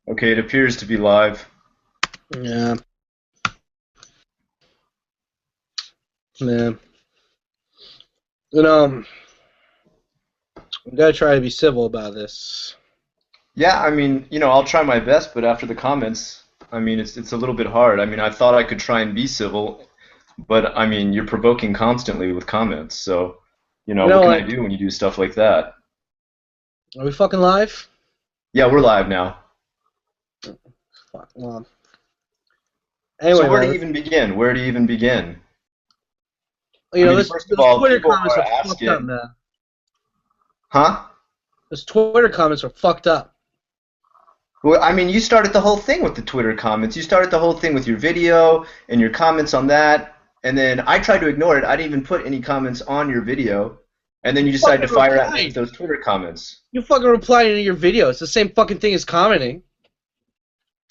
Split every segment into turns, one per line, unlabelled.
Okay, it appears to be live.
Yeah, man. You know, we gotta try to be civil about this.
Yeah, I mean, I'll try my best, but after the comments, I mean, it's a little bit hard. I mean, I thought I could try and be civil, but I mean, you're provoking constantly with comments. So, what can I
Like,
do when you do stuff like that?
are we fucking live?
Yeah, we're live now.
Fuck. Well,
So
anyway,
where
man.
do you even begin? Where do you even begin? I mean,
This
first of
those
all,
Twitter
people
comments
are
are fucked up,
asking,
man.
huh?
Those Twitter comments are fucked up.
Well, I mean, you started the whole thing with the Twitter comments. You started the whole thing with your video and your comments on that, and then I tried to ignore it. I didn't even put any comments on your video, and then you decided
Fucking
to fire at me with
replied.
those Twitter comments.
You fucking replied into your video. It's the same fucking thing as commenting.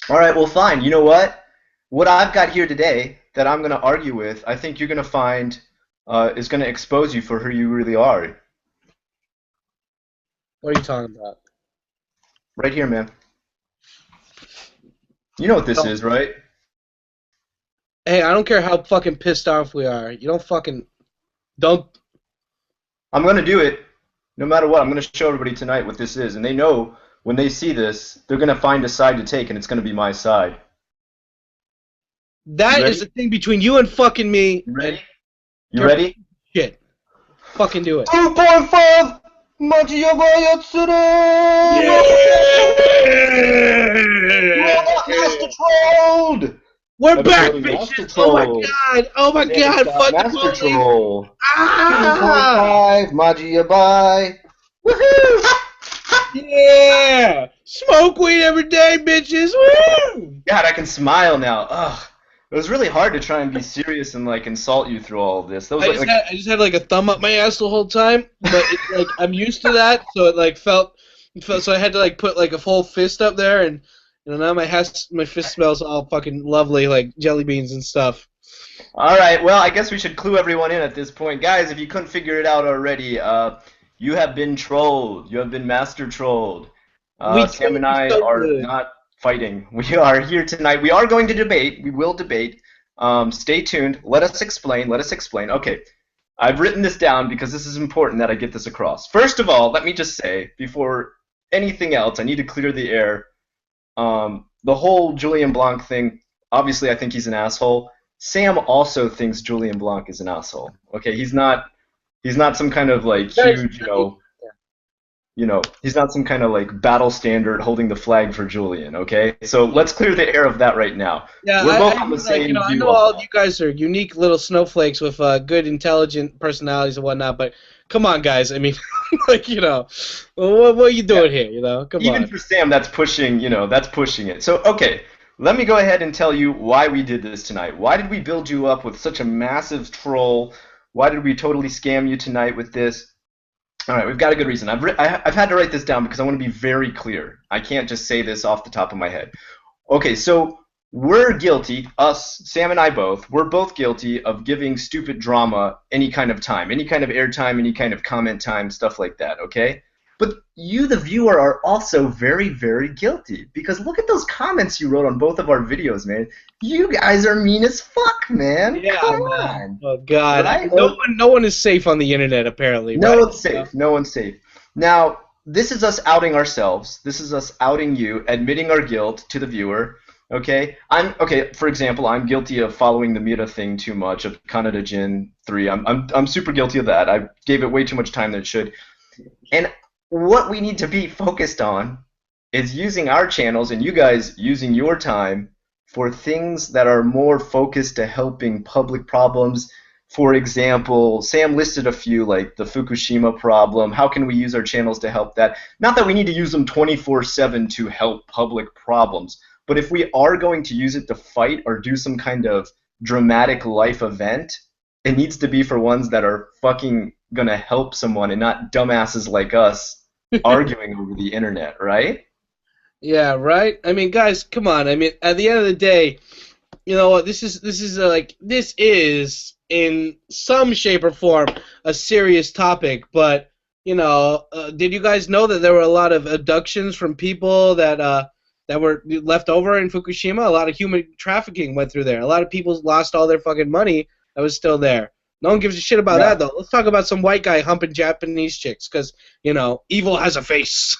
All right, well, fine. You know what? What I've got here today that I'm going to argue with, I think you're going to find is going to expose you for who you really are.
What are you talking about?
Right here, man. You know what this
No.
is, right?
Hey, I don't care how fucking pissed off we are. You don't.
I'm going to do it no matter what. I'm going to show everybody tonight what this is, and they know when they see this, they're going to find a side to take, and it's going to be my side. You
That is
ready?
the thing between you and fucking me.
You
And
ready? You
your
ready?
shit. Fucking do it.
2.5 Majiyabai Yatsura! Robot Master Trolled!
We're back,
Episode of Master
bitches! Oh my
Troll.
god! Oh my
Sam's
god!
got
Fuck the
Master
police!
Troll.
Ah!
2.5 Majiyabai. Woohoo!
Yeah! Smoke weed every day, bitches! Woo!
God, I can smile now. Ugh. It was really hard to try and be serious and like insult you through all of this. That was
I just had like a thumb up my ass the whole time, but it's like I'm used to that, so it felt so I had to like put like a full fist up there, and now my fist smells all fucking lovely like jelly beans and stuff.
all right. Well, I guess we should clue everyone in at this point, guys. If you couldn't figure it out already, you have been trolled. You have been master trolled.
We
Sam
told
and
you
I
so
are
good.
not fighting. We are here tonight. We are going to debate. We will debate. Stay tuned. Let us explain. Let us explain. Okay. I've written this down because this is important that I get this across. First of all, let me just say, before anything else, I need to clear the air. The whole Julian Blanc thing, obviously I think he's an asshole. Sam also thinks Julian Blanc is an asshole. Okay, he's not some kind of like
Guys,
huge, he's not some kind of like battle standard holding the flag for Julian, okay? So let's clear the air of that right now.
yeah,
We're both
I
on the
mean, like
same
I
view
know
of
all of
that.
you guys are unique little snowflakes with good, intelligent personalities and whatnot, but come on, guys. I mean, like what are you
Yeah.
doing here? Come
Even
on.
for Sam, that's pushing it. So, okay, let me go ahead and tell you why we did this tonight. Why did we build you up with such a massive troll? Why did we totally scam you tonight with this? All right, we've got a good reason. I've had to write this down because I want to be very clear. I can't just say this off the top of my head. Okay, so we're guilty, us, Sam and I both, we're both guilty of giving stupid drama any kind of time, any kind of airtime, any kind of comment time, stuff like that, okay? But you, the viewer, are also very, very guilty because look at those comments you wrote on both of our videos, man. You guys are mean as fuck, man.
Yeah,
Come
man.
on.
Oh God,
Right?
no one is safe on the internet apparently,
No
right?
one's safe. No one's safe. Now, this is us outing ourselves. This is us outing you, admitting our guilt to the viewer. Okay? Okay. For example, I'm guilty of following the meta thing too much of Kanada Jin 3. I'm super guilty of that. I gave it way too much time than it should. And what we need to be focused on is using our channels and you guys using your time for things that are more focused to helping public problems. For example, Sam listed a few like the Fukushima problem. How can we use our channels to help that? Not that we need to use them 24/7 to help public problems, but if we are going to use it to fight or do some kind of dramatic life event, it needs to be for ones that are fucking gonna help someone and not dumbasses like us arguing over the internet, right?
Yeah, right. I mean, guys, come on. I mean, at the end of the day, you know what? This is in some shape or form a serious topic, but did you guys know that there were a lot of abductions from people that that were left over in Fukushima. A lot of human trafficking went through there. A lot of people lost all their fucking money that was still there. No one gives a shit about that, though. Let's talk about some white guy humping Japanese chicks, because, evil has a face.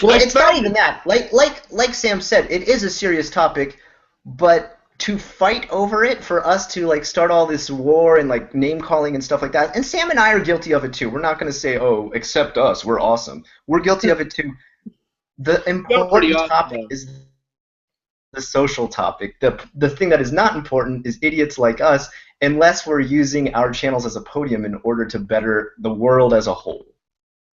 Well, it's not even that. Like Sam said, it is a serious topic, but to fight over it, for us to, start all this war and, name-calling and stuff like that, and Sam and I are guilty of it, too. We're not going to say, oh, accept us, we're awesome. We're guilty of it, too. The important topic is the social topic. The thing that is not important is idiots like us, unless we're using our channels as a podium in order to better the world as a whole.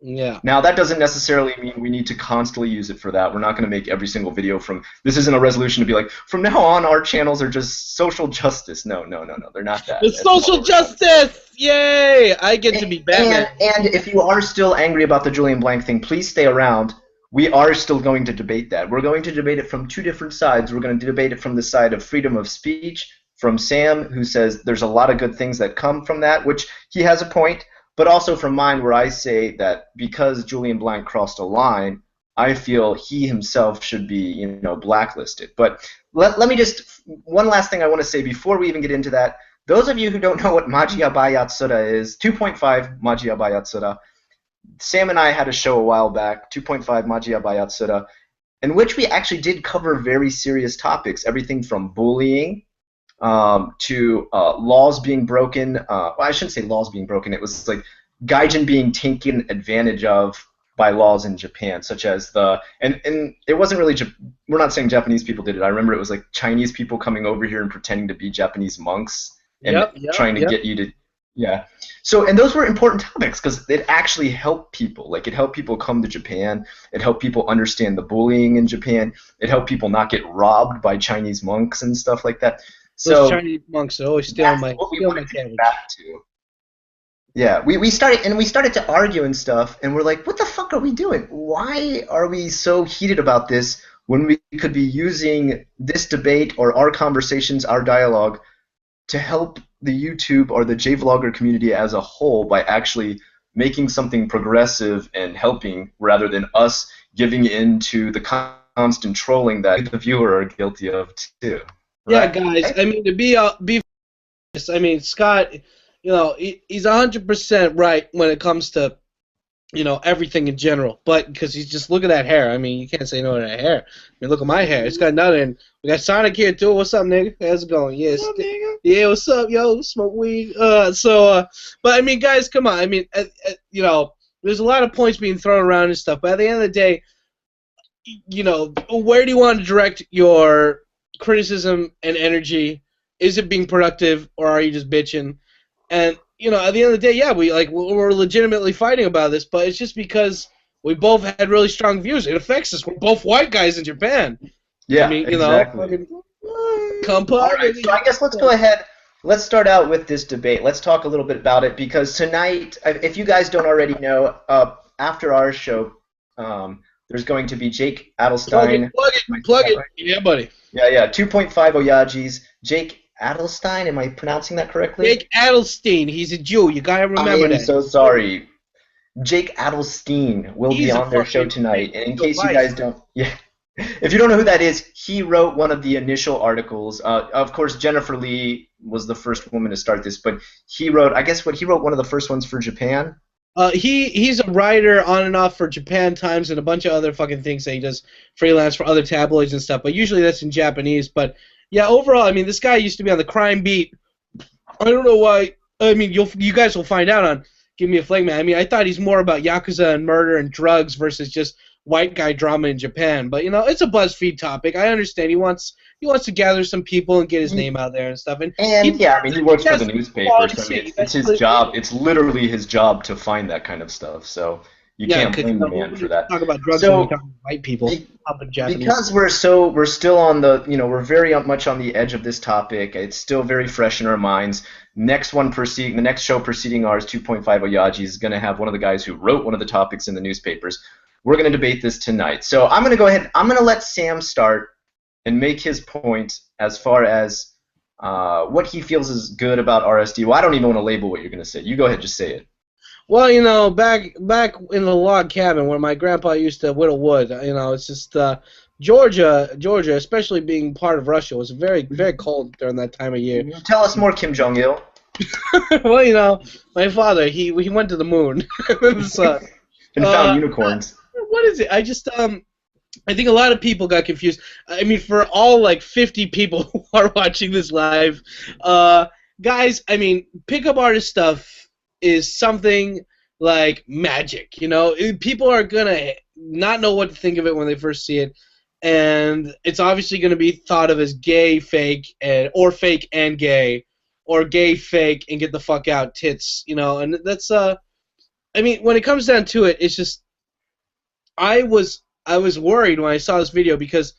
Yeah.
Now, that doesn't necessarily mean we need to constantly use it for that. We're not going to make every single video this isn't a resolution to be like, from now on, our channels are just social justice. No, they're not that.
It's social justice! Yay! I get to be Batman.
And if you are still angry about the Julian Blanc thing, please stay around. We are still going to debate that. We're going to debate it from two different sides. We're going to debate it from the side of freedom of speech, from Sam, who says there's a lot of good things that come from that, which he has a point, but also from mine, where I say that because Julian Blanc crossed a line, I feel he himself should be, blacklisted. But let me just, one last thing I want to say before we even get into that. Those of you who don't know what Majiyabai Yatsura is, 2.5 Majiyabai Yatsura, Sam and I had a show a while back, 2.5 Majiyabai Yatsura, in which we actually did cover very serious topics, everything from bullying to laws being broken. Well, I shouldn't say laws being broken. It was like gaijin being taken advantage of by laws in Japan, such as and it wasn't really, we're not saying Japanese people did it. I remember it was like Chinese people coming over here and pretending to be Japanese monks and trying to get you to, yeah. So, and those were important topics because it actually helped people. Like, it helped people come to Japan. It helped people understand the bullying in Japan. It helped people not get robbed by Chinese monks and stuff like that. So
those Chinese monks are always stealing my
cabbage. Back to. Yeah, we started to argue and stuff, and we're like, what the fuck are we doing? Why are we so heated about this when we could be using this debate or our conversations, our dialogue, to help the YouTube or the JVlogger community as a whole by actually making something progressive and helping, rather than us giving in to the constant trolling that the viewer are guilty of too.
Right? Yeah, guys. I mean, to be I mean, Scott, he's 100% right when it comes to, everything in general. But because he's just, look at that hair. I mean, you can't say no to that hair. I mean, look at my hair. It's got nothing. We got Sonic here too. What's up, nigga? How's it going? Yes. What's up, nigga? Yeah, what's up, yo? Smoke weed. But I mean, guys, come on. I mean, there's a lot of points being thrown around and stuff. But at the end of the day, where do you want to direct your criticism and energy? Is it being productive, or are you just bitching? And at the end of the day, yeah, we're legitimately fighting about this, but it's just because we both had really strong views. It affects us. We're both white guys in Japan.
Yeah, I mean, exactly. All right, so I guess let's go ahead. Let's start out with this debate. Let's talk a little bit about it, because tonight, if you guys don't already know, after our show, there's going to be Jake Adelstein.
Plug it. Yeah, buddy.
Yeah, 2.5 Oyajis. Jake Adelstein, am I pronouncing that correctly?
Jake Adelstein, he's a Jew. You gotta remember that.
I am so sorry. Jake Adelstein will be on their show tonight. And in case you guys don't, if you don't know who that is, he wrote one of the initial articles. Of course, Jennifer Lee was the first woman to start this, but he wrote, he wrote one of the first ones for Japan.
He's a writer on and off for Japan Times and a bunch of other fucking things that he does freelance for other tabloids and stuff. But usually that's in Japanese. But yeah, overall, I mean, this guy used to be on the crime beat. I don't know why. I mean, you guys will find out on Give Me a Flame Man. I mean, I thought he's more about Yakuza and murder and drugs versus just white guy drama in Japan. But, it's a BuzzFeed topic. I understand. He wants to gather some people and get his name out there and stuff. And
he works for the newspaper, so it's his job. It's literally his job to find that kind of stuff. So you can't blame the man for that.
Talk about drugs when we talk about white people.
Because we're still on the, we're very much on the edge of this topic. It's still very fresh in our minds. The next show preceding ours, 2.5 Oyaji, is going to have one of the guys who wrote one of the topics in the newspapers. We're going to debate this tonight. So I'm going to go ahead. I'm going to let Sam start and make his point as far as what he feels is good about RSD. Well, I don't even want to label what you're going to say. You go ahead, just say it.
Well, back in the log cabin where my grandpa used to whittle wood, it's just Georgia, especially being part of Russia, was very, very cold during that time of year.
Tell us more, Kim Jong-il.
Well, my father, he went to the moon. So,
And found unicorns.
what is it? I think a lot of people got confused. I mean, for all like 50 people who are watching this live, guys, I mean, pickup artist stuff is something like magic. People are gonna not know what to think of it when they first see it, and it's obviously gonna be thought of as gay, fake, or fake and gay, or gay, fake, and get the fuck out, tits. And that's I mean, when it comes down to it, it's just I was worried when I saw this video because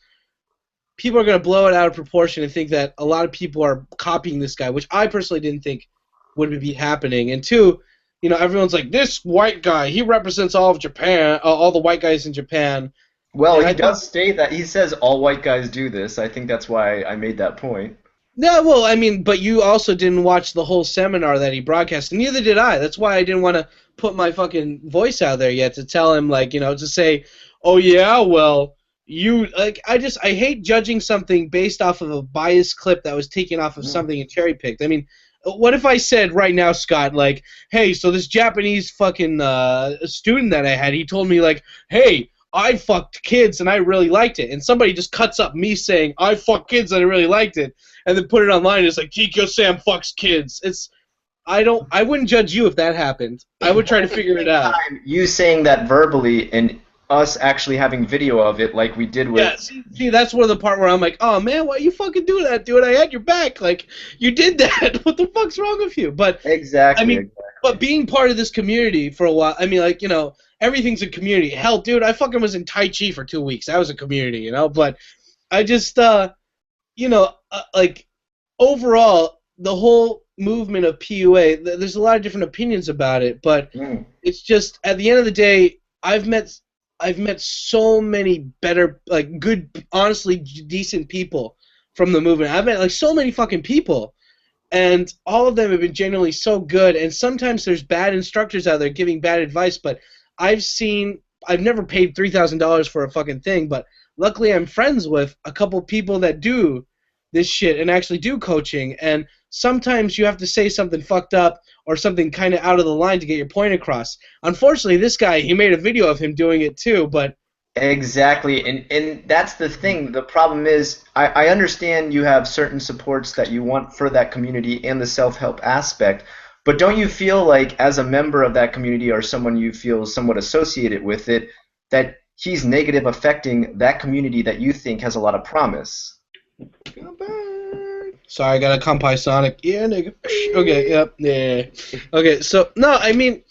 people are going to blow it out of proportion and think that a lot of people are copying this guy, which I personally didn't think would be happening. And two, everyone's like, this white guy, he represents all of Japan, all the white guys in Japan.
Well, he does state that. He says all white guys do this. I think that's why I made that point.
No, well, I mean, but you also didn't watch the whole seminar that he broadcast, and neither did I. That's why I didn't want to put my fucking voice out there yet to tell him, like, to say, oh, yeah, well, I hate judging something based off of a biased clip that was taken off of something and cherry-picked. I mean, what if I said right now, Scott, like, hey, so this Japanese fucking student that I had, he told me, like, hey, I fucked kids and I really liked it. And somebody just cuts up me saying, I fucked kids and I really liked it, and then put it online, and it's like, Kikyo Sam fucks kids. I wouldn't judge you if that happened. I would try to figure it out.
You saying that verbally and us actually having video of it like we did with...
Yeah, see, that's where the part where I'm like, oh, man, why you fucking do that, dude? I had your back. Like, you did that. What the fuck's wrong with you? But
Exactly.
I mean, but being part of this community for a while, I mean, like, everything's a community. Hell, dude, I fucking was in Tai Chi for 2 weeks. That was a community, But I just, like, overall, the whole movement of PUA, there's a lot of different opinions about it, but it's just, at the end of the day, I've met so many better, like, good, honestly decent people from the movement. I've met, like, so many fucking people, and all of them have been genuinely so good, and sometimes there's bad instructors out there giving bad advice, but I've never paid $3,000 for a fucking thing, but luckily I'm friends with a couple people that do this shit and actually do coaching, and sometimes you have to say something fucked up or something kind of out of the line to get your point across. Unfortunately, this guy, he made a video of him doing it too, but...
Exactly, and that's the thing. The problem is, I understand you have certain supports that you want for that community and the self-help aspect, but don't you feel like, as a member of that community or someone you feel somewhat associated with it, that he's negative affecting that community that you think has a lot of promise?
Sorry, I got a Kampai Sonic. Yeah, nigga. Okay, yep, yeah. Okay, so, no, I mean,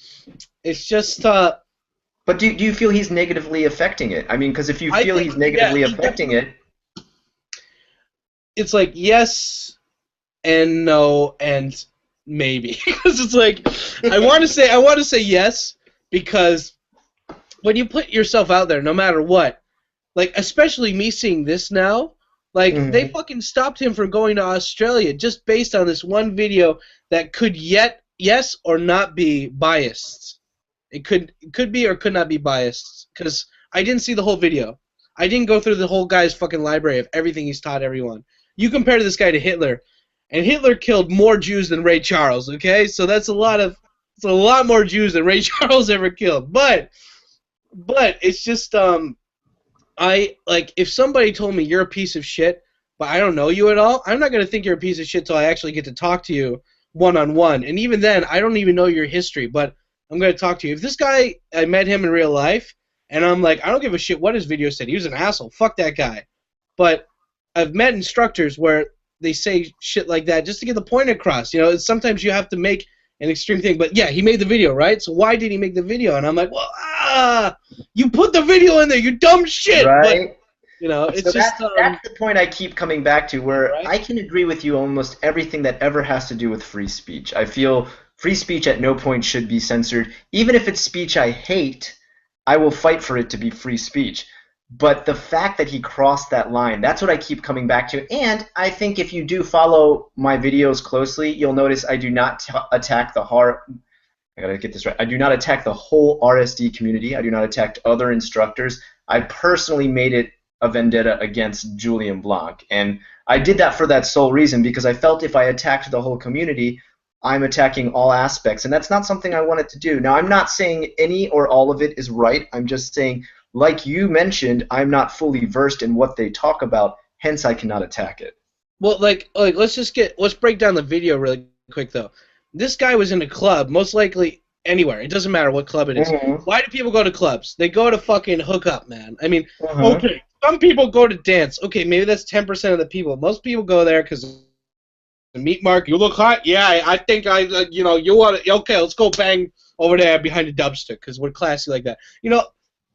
it's just,
But do you feel he's negatively affecting it? I mean, because if you feel he's negatively affecting it...
It's like, yes and no and maybe. Because it's like, I want to say yes, because when you put yourself out there, no matter what, like, especially me seeing this now, like, they fucking stopped him from going to Australia just based on this one video that could yes or not be biased. It could be or could not be biased, because I didn't see the whole video. I didn't go through the whole guy's fucking library of everything he's taught everyone. You compare this guy to Hitler, and Hitler killed more Jews than Ray Charles, okay? So it's a lot more Jews than Ray Charles ever killed. But it's just, if somebody told me you're a piece of shit, but I don't know you at all, I'm not going to think you're a piece of shit till I actually get to talk to you one-on-one. And even then, I don't even know your history, but I'm going to talk to you. If this guy, I met him in real life, and I'm like, I don't give a shit what his video said. He was an asshole. Fuck that guy. But I've met instructors where they say shit like that just to get the point across. Sometimes you have to make an extreme thing. But yeah, he made the video, right? So why did he make the video? And I'm like, well, you put the video in there, you dumb shit.
Right.
But, it's
so
just...
that's the point I keep coming back to, where
right?
I can agree with you almost everything that ever has to do with free speech. I feel free speech at no point should be censored. Even if it's speech I hate, I will fight for it to be free speech. But the fact that he crossed that line, that's what I keep coming back to. And I think if you do follow my videos closely, you'll notice I do not attack the I gotta get this right. I do not attack the whole RSD community. I do not attack other instructors. I personally made it a vendetta against Julian Blanc, and I did that for that sole reason because I felt if I attacked the whole community, I'm attacking all aspects, and that's not something I wanted to do. Now, I'm not saying any or all of it is right. I'm just saying, like you mentioned, I'm not fully versed in what they talk about, hence I cannot attack it.
Well, let's break down the video really quick though. This guy was in a club, most likely anywhere. It doesn't matter what club it is.
Mm-hmm.
Why do people go to clubs? They go to fucking hook up, man. I mean,
Mm-hmm.
okay, some people go to dance. Okay, maybe that's 10% of the people. Most people go there because meet Mark. You look hot. Yeah, I think you want to. Okay, let's go bang over there behind the dumpster because we're classy like that.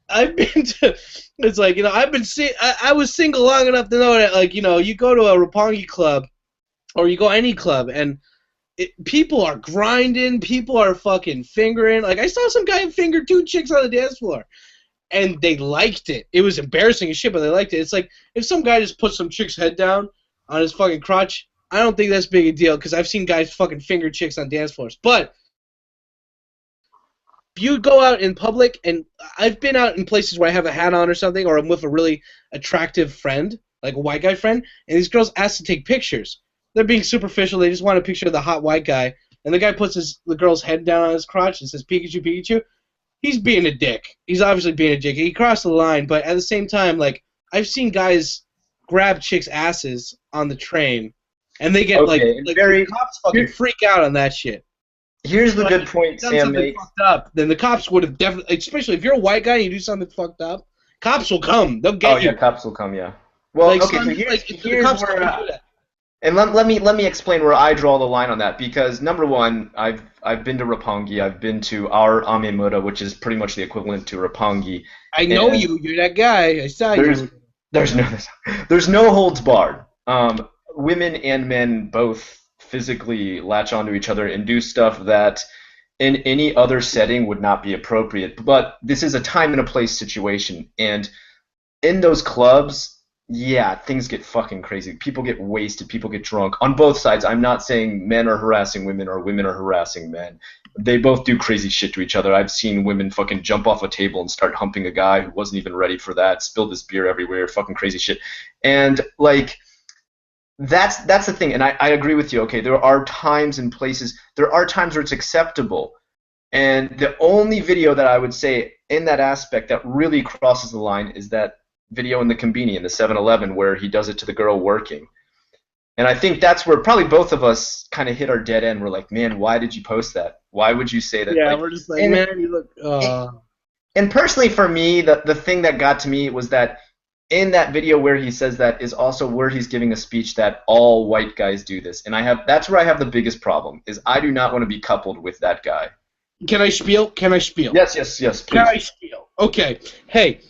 I've been to. It's like I've been I was single long enough to know that you go to a Roppongi club, or you go any club, and people are grinding, people are fucking fingering. Like I saw some guy finger 2 chicks on the dance floor, and they liked it. It was embarrassing as shit, but they liked it. It's like if some guy just put some chick's head down on his fucking crotch, I don't think that's big a deal because I've seen guys fucking finger chicks on dance floors. But if you go out in public, and I've been out in places where I have a hat on or something, or I'm with a really attractive friend, like a white guy friend, and these girls ask to take pictures. They're being superficial. They just want a picture of the hot white guy, and the guy puts the girl's head down on his crotch and says, "Pikachu, Pikachu." He's being a dick. He's obviously being a dick. He crossed the line, but at the same time, like I've seen guys grab chicks' asses on the train, and they get the cops fucking freak out on that shit.
Here's the good point
Done
Sam
something
makes.
fucked up, then the cops would have definitely, especially if you're a white guy and you do something fucked up, cops will come. They'll get you.
Oh yeah, cops will come. Yeah. Well,
Like,
okay.
so
So here's
the cops
where.
don't do that.
And let me explain where I draw the line on that because number one, I've been to Roppongi, I've been to our Amemura, which is pretty much the equivalent to Roppongi.
I know you. You're that guy. I saw you.
There's no holds barred. Women and men both physically latch onto each other and do stuff that in any other setting would not be appropriate. But this is a time and a place situation, and in those clubs, yeah, things get fucking crazy. People get wasted. People get drunk on both sides. I'm not saying men are harassing women or women are harassing men. They both do crazy shit to each other. I've seen women fucking jump off a table and start humping a guy who wasn't even ready for that, spilled his beer everywhere, fucking crazy shit. And like that's the thing. And I agree with you. Okay, there are times and places. There are times where it's acceptable. And the only video that I would say in that aspect that really crosses the line is that video in the Combini in the 7-Eleven where he does it to the girl working. And I think that's where probably both of us kind of hit our dead end. We're like, man, why did you post that? Why would you say that?
Yeah, we're just like, man, you look.
And personally for me, the thing that got to me was that in that video where he says that is also where he's giving a speech that all white guys do this. And that's where I have the biggest problem, is I do not want to be coupled with that guy.
Can I spiel?
Yes, please.
Can I spiel? Okay. Hey,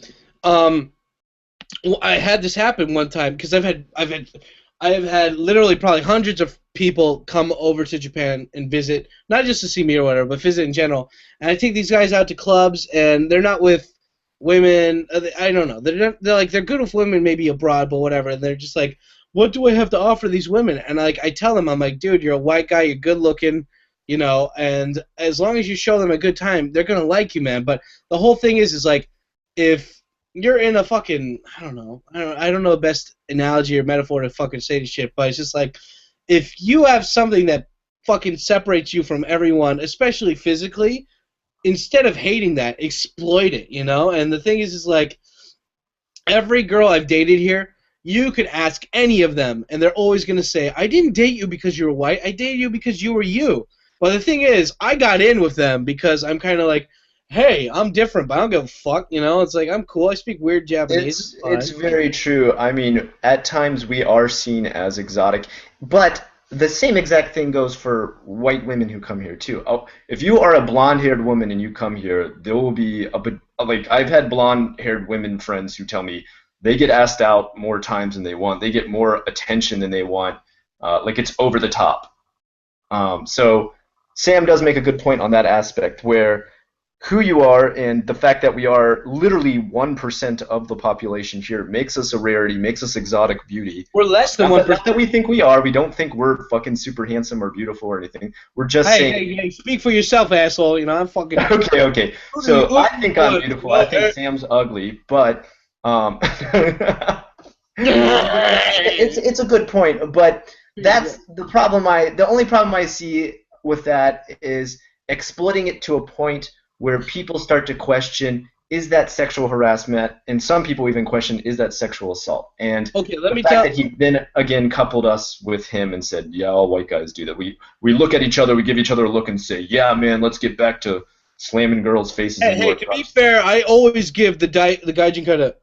I had this happen one time because I've had literally probably hundreds of people come over to Japan and visit, not just to see me or whatever, but visit in general. And I take these guys out to clubs, and they're not with women. I don't know. They're good with women, maybe abroad, but whatever. And they're just like, what do I have to offer these women? And like I tell them, I'm like, dude, you're a white guy, you're good looking, and as long as you show them a good time, they're gonna like you, man. But the whole thing is like, if you're in a fucking, I don't know the best analogy or metaphor to fucking say this shit, but it's just like, if you have something that fucking separates you from everyone, especially physically, instead of hating that, exploit it, And the thing is like, every girl I've dated here, you could ask any of them, and they're always going to say, I didn't date you because you were white, I dated you because you were you. But the thing is, I got in with them because I'm kind of like, hey, I'm different, but I don't give a fuck, It's like, I'm cool, I speak weird Japanese.
It's very true. I mean, at times we are seen as exotic, but the same exact thing goes for white women who come here too. Oh, if you are a blonde-haired woman and you come here, there will be like I've had blonde-haired women friends who tell me they get asked out more times than they want. They get more attention than they want. Like it's over the top. So Sam does make a good point on that aspect where who you are, and the fact that we are literally 1% of the population here makes us a rarity, makes us exotic beauty.
We're less than
Not that,
1%.
not that we think we are. We don't think we're fucking super handsome or beautiful or anything. We're just
Hey,
saying.
hey, hey! Speak for yourself, asshole. You know I'm fucking.
Okay, okay. So I think I'm beautiful. I think Sam's ugly, but it's a good point. But that's the problem. The only problem I see with that is exploiting it to a point where people start to question, is that sexual harassment? And some people even question, is that sexual assault? And
Okay, let
the
me
fact
tell.
that he then again coupled us with him and said, yeah, all white guys do that. We look at each other, we give each other a look and say, yeah, man, let's get back to slamming girls' faces
Hey,
into
hey!
our
To be
trucks.
fair, I always give the gaijin kind of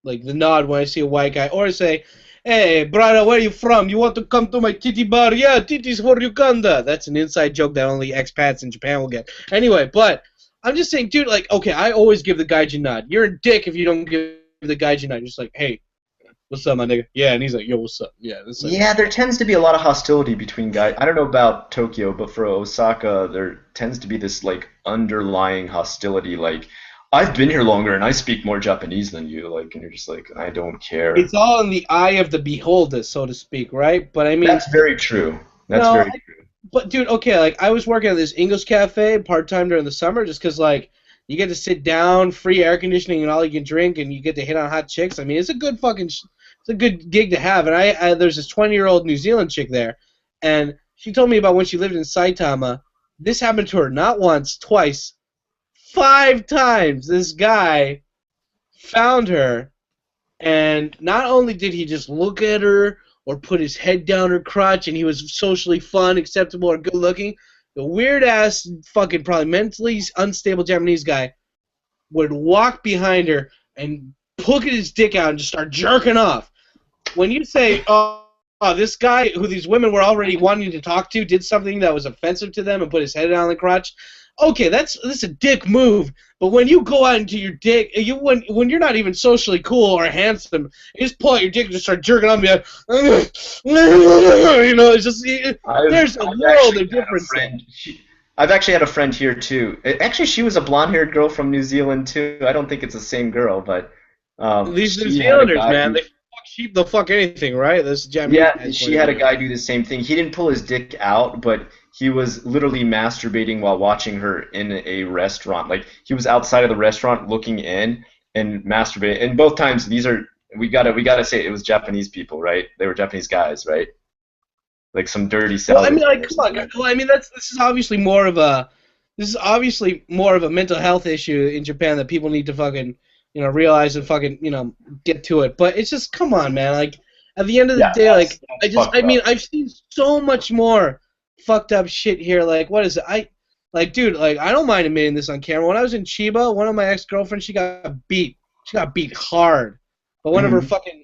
like the nod when I see a white guy, or say, "Hey, brother, where you from? You want to come to my titty bar? Yeah, titties for Uganda." That's an inside joke that only expats in Japan will get. Anyway, but I'm just saying, dude. Like, okay, I always give the gaijin nod. You're a dick if you don't give the gaijin nod. You're just like, "Hey, what's up, my nigga?" Yeah, and he's like, "Yo, what's up?" Yeah, it's like,
Yeah, there tends to be a lot of hostility between guys. I don't know about Tokyo, but for Osaka, there tends to be this like underlying hostility. Like, I've been here longer and I speak more Japanese than you. Like, and you're just like, I don't care.
it's all in the eye of the beholder, so to speak, right? But I mean,
That's very true. That's
no,
very true.
but dude, okay, like I was working at this English cafe part time during the summer, just 'cause like you get to sit down, free air conditioning, and all you can drink, and you get to hit on hot chicks. I mean, it's a good fucking, it's a good gig to have. And I there's this 20-year-old New Zealand chick there, and she told me about when she lived in Saitama. This happened to her not once, twice, 5 times. This guy found her, and not only did he just look at her or put his head down her crotch and he was socially fun, acceptable, or good looking, the weird ass, fucking probably mentally unstable Japanese guy would walk behind her and poke his dick out and just start jerking off. When you say, this guy who these women were already wanting to talk to did something that was offensive to them and put his head down the crotch, okay, that's a dick move. But when you go out into your dick, when you're not even socially cool or handsome, you just pull out your dick and just start jerking on me. You know, it's just there's a
I've
world
actually
of
had a
difference.
friend. I've actually had a friend here too. Actually, she was a blonde-haired girl from New Zealand too. I don't think it's the same girl, but
These New
she had a
Zealanders,
guy
man,
who.
they fuck sheep, they'll fuck anything, right? This Japanese
Yeah,
guy's
she
point of
had a
view.
guy do the same thing. He didn't pull his dick out, but he was literally masturbating while watching her in a restaurant. Like he was outside of the restaurant looking in and masturbating. And both times these are we gotta say it was Japanese people, right? They were Japanese guys, right? Like some dirty
Well, I mean,
salad
like,
or
come on,
something
guys.
like
Well, I mean, this is obviously more of a mental health issue in Japan that people need to fucking, realize and fucking, get to it. But it's just, come on, man. Like, at the end of the
yeah,
day,
that's
like,
that's fucked
I mean,
up.
I've seen so much more fucked up shit here. Like, what is it? Like, dude, like, I don't mind admitting this on camera. When I was in Chiba, one of my ex-girlfriends, she got beat. She got beat hard. But one of her
Hmm.
fucking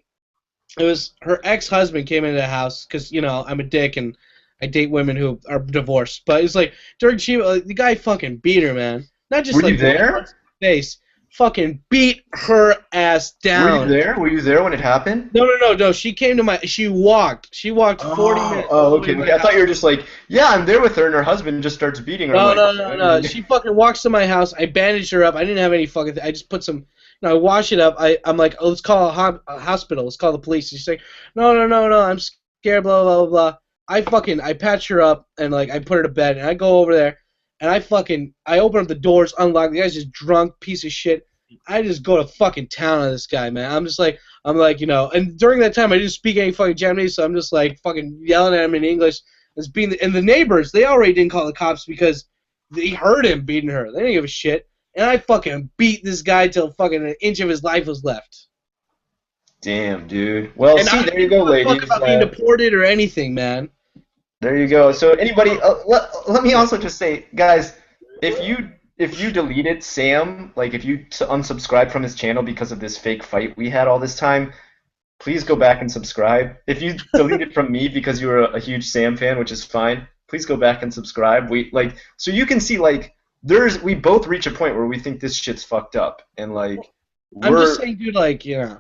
it was her ex-husband came into the house because I'm a dick and I date women who are divorced. But it's like during Chiba, like, the guy fucking beat her, man. Not just
Were you
like punch
there?
in the face, fucking beat her ass
Were you
down.
there? Were you there when it happened?
No, no, no, no. She came to my. She walked. She walked 40
Oh,
minutes all
oh,
the way
okay,
to my
okay. I thought you
house.
were just like, yeah, I'm there with her, and her husband just starts beating her. I'm
No,
like,
no, no, no. She fucking walks to my house. I bandaged her up. I didn't have any fucking. I just put some. I wash it up. I'm like, oh, let's call a hospital. Let's call the police. She's like, no, no, no, no. I'm scared. Blah, blah, blah, blah. I patch her up and like I put her to bed and I go over there and I open up the doors, unlock. The guy's just drunk piece of shit. I just go to fucking town on this guy, man. I'm like, and during that time I didn't speak any fucking Japanese, so I'm just like fucking yelling at him in English. And the neighbors, they already didn't call the cops because they heard him beating her. They didn't give a shit. And I fucking beat this guy till fucking an inch of his life was left.
damn, dude. Well,
And I
see,
didn't
there you
give
go,
a fuck
ladies.
about being deported or anything, man.
There you go. So anybody, let me also just say, guys, if you deleted Sam, like if you unsubscribe from his channel because of this fake fight we had all this time, please go back and subscribe. If you deleted from me because you were a huge Sam fan, which is fine, please go back and subscribe. So you can see like we both reach a point where we think this shit's fucked up, and like
I'm just
we're
saying, dude, like,
yeah,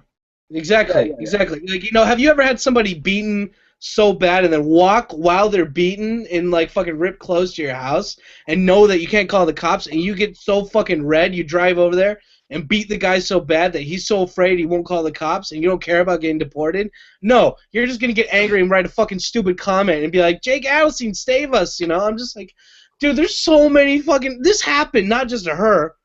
exactly,
yeah, yeah.
exactly. Like, have you ever had somebody beaten so bad and then walk while they're beaten and like fucking rip close to your house and know that you can't call the cops and you get so fucking red, you drive over there and beat the guy so bad that he's so afraid he won't call the cops and you don't care about getting deported? No, you're just going to get angry and write a fucking stupid comment and be like, Jake Adelstein, save us, you know? I'm just like, dude, there's so many fucking... This happened, not just to her.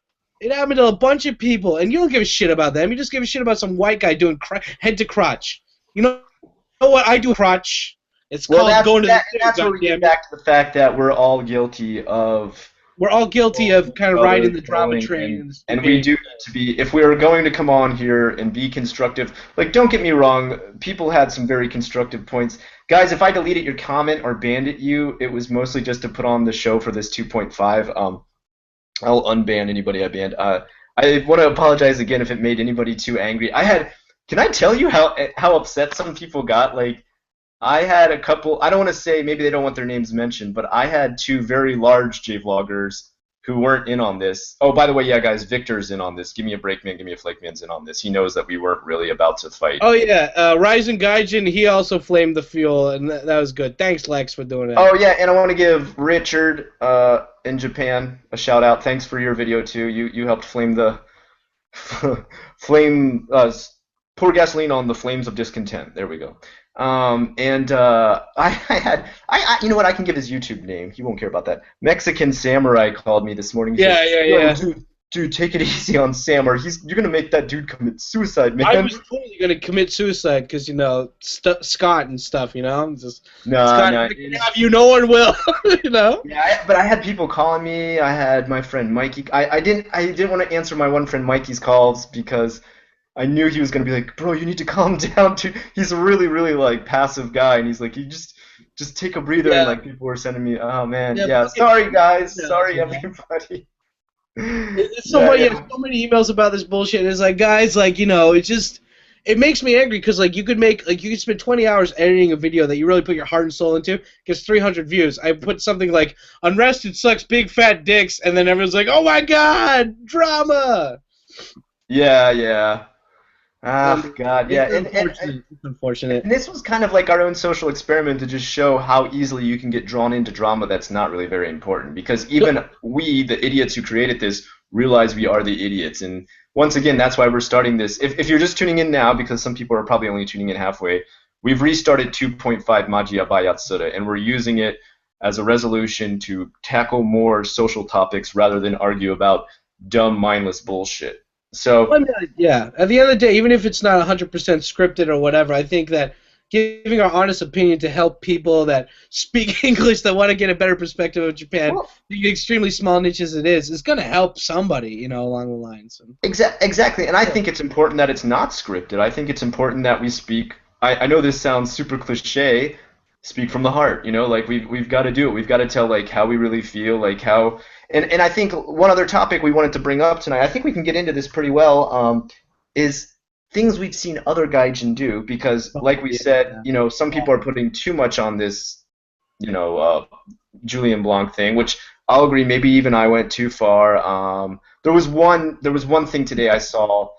It happened to a bunch of people, and you don't give a shit about them. You just give a shit about some white guy doing head to crotch. You know what I do crotch? It's called going to the...
That's where we get back to the fact that we're all guilty of...
We're all guilty of kind of riding the drama train.
And we do need to be, if we are going to come on here and be constructive, like, don't get me wrong, people had some very constructive points. Guys, if I deleted your comment or banned you, it was mostly just to put on the show for this 2.5. I'll unban anybody I banned. I want to apologize again if it made anybody too angry. Can I tell you how upset some people got? Like, I had a couple, I don't want to say, maybe they don't want their names mentioned, but I had two very large J-vloggers who weren't in on this. Oh, by the way, yeah, guys, Victor's in on this. Give me a break, man. Give me a flake, man's in on this. He knows that we weren't really about to fight.
Oh, yeah. Ryzen Gaijin, he also flamed the fuel, and that was good. Thanks, Lex, for doing that.
Oh, yeah, and I want to give Richard in Japan a shout-out. Thanks for your video, too. You helped flame the... pour gasoline on the flames of discontent. There we go. I had you know what, I can give his YouTube name. He won't care about that. Mexican Samurai called me this morning. He said, Dude, take it easy on Sam, or you're gonna make that dude commit suicide, man.
I was totally gonna commit suicide because, you know, Scott and stuff, you know. Just
no.
No one will, you know.
Yeah, but I had people calling me. I had my friend Mikey. I didn't want to answer my one friend Mikey's calls because I knew he was going to be like, bro, you need to calm down, dude. He's a really, really, like, passive guy, and he's like, you just take a breather, and, like, people were sending me, oh, man, sorry, guys, sorry, everybody.
It's so many emails about this bullshit, and it's like, guys, like, you know, it makes me angry, because, like, you could spend 20 hours editing a video that you really put your heart and soul into, gets 300 views. I put something like, Unrested sucks big fat dicks, and then everyone's like, oh, my God, drama!
Yeah. God, yeah.
It's unfortunate.
And this was kind of like our own social experiment to just show how easily you can get drawn into drama that's not really very important. Because even we, the idiots who created this, realize we are the idiots. And once again, that's why we're starting this. If you're just tuning in now, because some people are probably only tuning in halfway, we've restarted 2.5 Majiyabai Yatsura, and we're using it as a resolution to tackle more social topics rather than argue about dumb, mindless bullshit. So
yeah, at the end of the day, even if it's not 100% scripted or whatever, I think that giving our honest opinion to help people that speak English that want to get a better perspective of Japan, the extremely small niche as it is going to help somebody, you know, along the lines.
Exactly, and I think it's important that it's not scripted. I think it's important that we speak. I know this sounds super cliche. Speak from the heart, you know, like we've got to do it. We've got to tell like how we really feel, like how. And I think one other topic we wanted to bring up tonight, I think we can get into this pretty well, is things we've seen other gaijin do, because like we said, you know, some people are putting too much on this, you know, Julian Blanc thing, which I'll agree, maybe even I went too far. There was one thing today I saw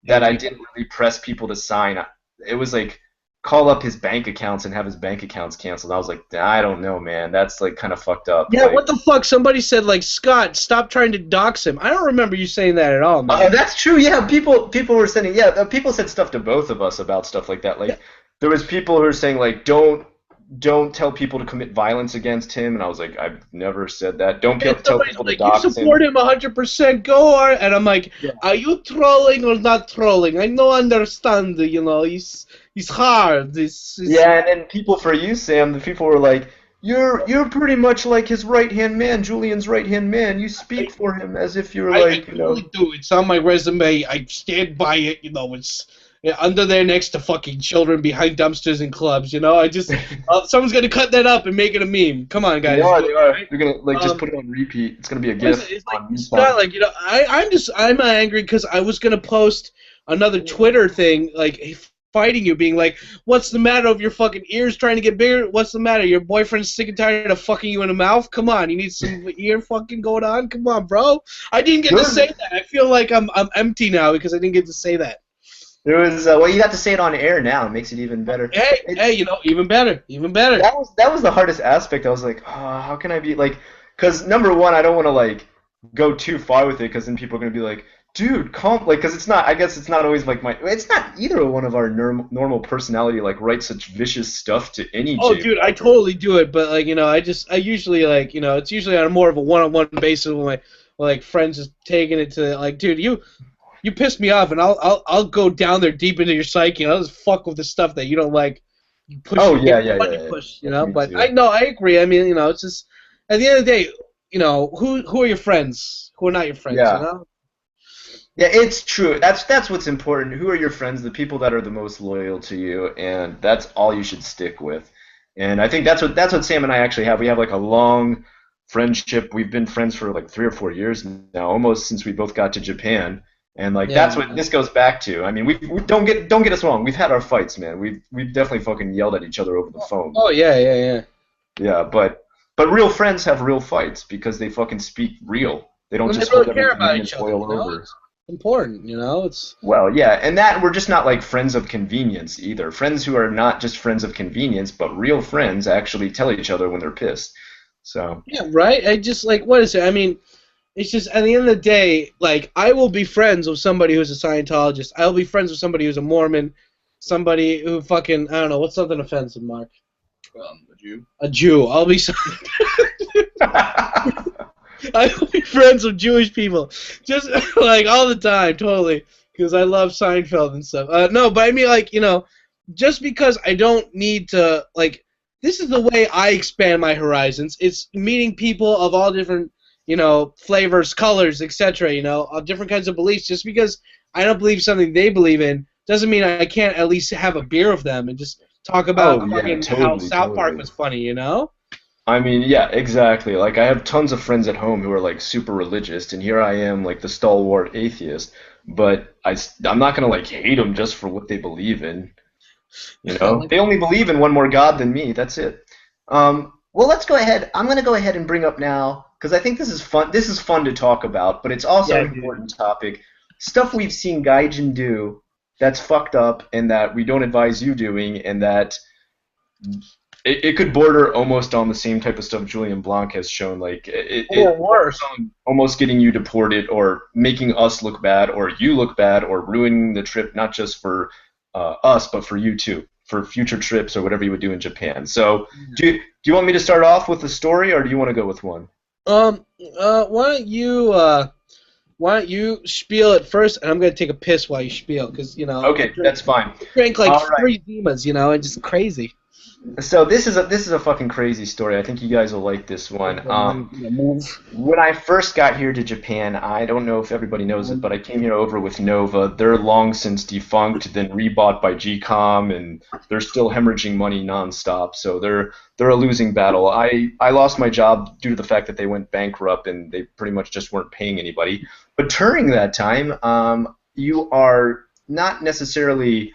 that I didn't really press people to sign. It was like, call up his bank accounts and have his bank accounts canceled. I was like, I don't know, man. That's like kind of fucked up.
Yeah,
like,
what the fuck? Somebody said like, Scott, stop trying to dox him. I don't remember you saying that at all, man.
That's true. Yeah, people were sending. Yeah, people said stuff to both of us about stuff like that. Like, there was people who were saying like, don't tell people to commit violence against him, and I was like, I've never said that. Don't tell people to dox him.
You support him 100%. Go on. And I'm like, are you trolling or not trolling? I don't understand. You know, It's hard.
Yeah, and then people for you, Sam, the people were like, you're pretty much like his right-hand man, Julian's right-hand man. You speak for him as if you're like, you know. I really
do. It's on my resume. I stand by it. You know, it's under there next to fucking children behind dumpsters and clubs. You know, I just someone's gonna cut that up and make it a meme. Come on, guys.
They are. They're gonna like just put it on repeat. It's gonna be a GIF.
It's not like, you know. I'm angry because I was gonna post another Twitter thing like, fighting you, being like, what's the matter of your fucking ears trying to get bigger? What's the matter? Your boyfriend's sick and tired of fucking you in the mouth? Come on, you need some ear fucking going on? Come on, bro. I didn't get to say that. I feel like I'm empty now because I didn't get to say that.
There was well, you got to say it on air now. It makes it even better.
Hey, even better, even better.
That was the hardest aspect. I was like, oh, how can I be like? Because number one, I don't want to like go too far with it, because then people are gonna be like, dude, calm, like, because it's not. I guess it's not always like my. It's not either one of our normal personality like write such vicious stuff to any
Oh,
J
dude, I
rapper.
totally do it, but like I usually like it's usually on more of a one-on-one basis when my like friends is taking it to like, dude, you piss me off, and I'll go down there deep into your psyche, and I'll just fuck with the stuff that you don't like. You push
Oh
you
yeah,
get
yeah, yeah,
button
yeah.
push,
That's me
But I
too.
know I agree. I mean, it's just at the end of the day, who are your friends? Who are not your friends?
Yeah. Yeah, it's true. That's what's important. Who are your friends? The people that are the most loyal to you, and that's all you should stick with. And I think that's what Sam and I actually have. We have like a long friendship. We've been friends for like 3 or 4 years now, almost since we both got to Japan. And like
Yeah.
that's what this goes back to. I mean, we don't get us wrong. We've had our fights, man. We've definitely fucking yelled at each other over the phone.
Oh yeah, yeah, yeah.
Yeah, but real friends have real fights because they fucking speak real. They don't
When they
just hold
really care
everything
about
in and
each other,
boil over.
it's important. It's
Well, yeah, and that we're just not like friends of convenience either. Friends who are not just friends of convenience, but real friends actually tell each other when they're pissed. So,
yeah, right. I just like what is it? I mean, it's just at the end of the day, like I will be friends with somebody who's a Scientologist. I will be friends with somebody who's a Mormon, somebody who fucking I don't know what's something offensive, Mark.
A Jew.
A Jew. I will be friends with Jewish people, just like all the time, totally, because I love Seinfeld and stuff. No, but I mean like just because I don't need to like this is the way I expand my horizons. It's meeting people of all different flavors, colors, etc. Of different kinds of beliefs. Just because I don't believe something they believe in doesn't mean I can't at least have a beer with them and just talk
oh
about
yeah,
fucking how
totally,
South Park
totally.
was funny.
I mean, yeah, exactly. Like I have tons of friends at home who are like super religious, and here I am like the stalwart atheist, but I'm not gonna like hate them just for what they believe in. You know,
Like,
they only believe in one more God than me. That's it. Well, let's go ahead. I'm going to go ahead and bring up now, because I think this is fun. This is fun to talk about, but it's also
yeah,
an
dude.
important topic. Stuff we've seen Gaijin do that's fucked up, and that we don't advise you doing, and that it could border almost on the same type of stuff Julian Blanc has shown. Like it
Or
borders
worse.
on almost getting you deported, or making us look bad, or you look bad, or ruining the trip, not just for us, but for you too, for future trips or whatever you would do in Japan. So do you want me to start off with a story, or do you want to go with one?
Um, why don't you spiel it first, and I'm gonna take a piss while you spiel, because
Okay, that's fine.
I drank like
All right.
3 Zimas, and just crazy.
So this is a fucking crazy story. I think you guys will like this one.
Move.
When I first got here to Japan, I don't know if everybody knows it, but I came here over with Nova. They're long since defunct, then rebought by GCOM, and they're still hemorrhaging money nonstop. So they're a losing battle. I lost my job due to the fact that they went bankrupt and they pretty much just weren't paying anybody. But during that time, you are not necessarily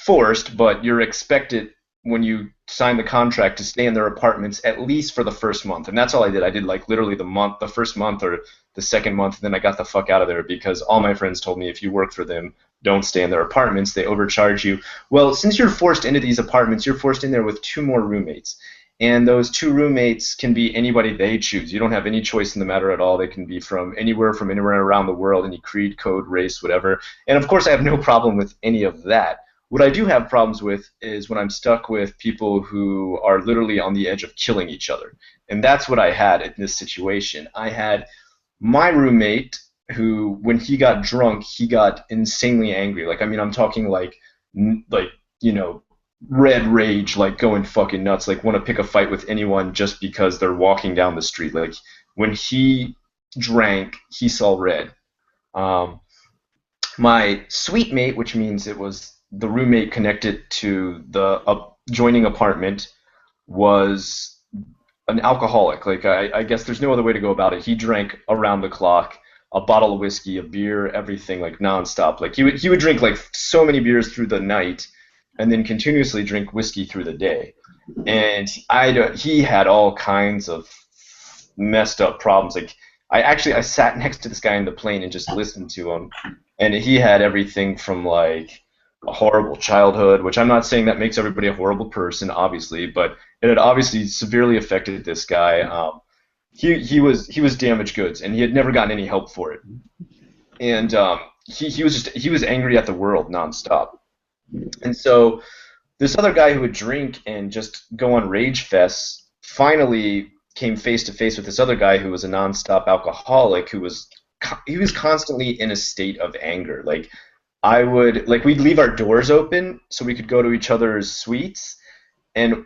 forced, but you're expected when you sign the contract to stay in their apartments at least for the first month. And that's all I did. I did like literally the first month or the second month, and then I got the fuck out of there because all my friends told me if you work for them, don't stay in their apartments. They overcharge you. Well, since you're forced into these apartments, you're forced in there with two more roommates. And those two roommates can be anybody they choose. You don't have any choice in the matter at all. They can be from anywhere around the world, any creed, code, race, whatever. And of course, I have no problem with any of that. What I do have problems with is when I'm stuck with people who are literally on the edge of killing each other. And that's what I had in this situation. I had my roommate who, when he got drunk, he got insanely angry. Like, I mean, I'm talking like, you know, red rage, like going fucking nuts, like want to pick a fight with anyone just because they're walking down the street. Like, when he drank, he saw red. Um, my suite mate, which means it was the roommate connected to the adjoining apartment, was an alcoholic. Like I guess there's no other way to go about it. He drank around the clock, a bottle of whiskey, a beer, everything like nonstop. Like he would drink like so many beers through the night, and then continuously drink whiskey through the day. And he had all kinds of messed up problems. Like I sat next to this guy in the plane and just listened to him, and he had everything from like a horrible childhood, which I'm not saying that makes everybody a horrible person, obviously, but it had obviously severely affected this guy. He was damaged goods, and he had never gotten any help for it. And he was angry at the world nonstop. And so this other guy who would drink and just go on rage fests finally came face to face with this other guy who was a nonstop alcoholic who was he was constantly in a state of anger. Like I would like we'd leave our doors open so we could go to each other's suites, and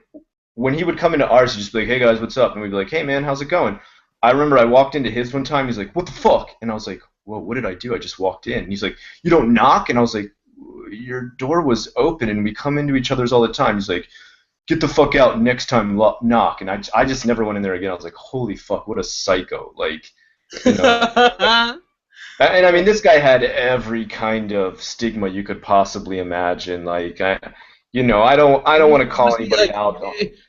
when he would come into ours, he'd just be like, "Hey guys, what's up?" And we'd be like, "Hey man, how's it going?" I remember I walked into his one time. He's like, "What the fuck?" And I was like, "Well, what did I do? I just walked in." And he's like, "You don't knock?" And I was like, "Your door was open, and we come into each other's all the time." He's like, "Get the fuck out next time, knock." And I just never went in there again. I was like, "Holy fuck, what a psycho!" Like, you know. And I mean, this guy had every kind of stigma you could possibly imagine. Like, I don't want to call anybody
Like,
out.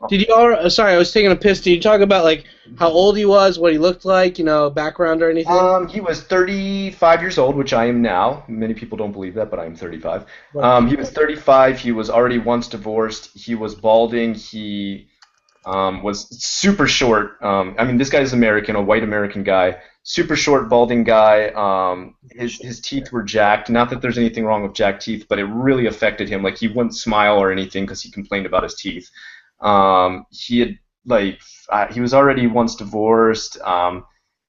did you all? Sorry, I was taking a piss. Did you talk about like how old he was, what he looked like, background or anything?
He was 35 years old, which I am now. Many people don't believe that, but I am 35. He was 35. He was already once divorced. He was balding. He was super short. I mean, this guy is American, a white American guy, super short, balding guy. His teeth were jacked. Not that there's anything wrong with jacked teeth, but it really affected him. Like he wouldn't smile or anything because he complained about his teeth. He had like he was already once divorced.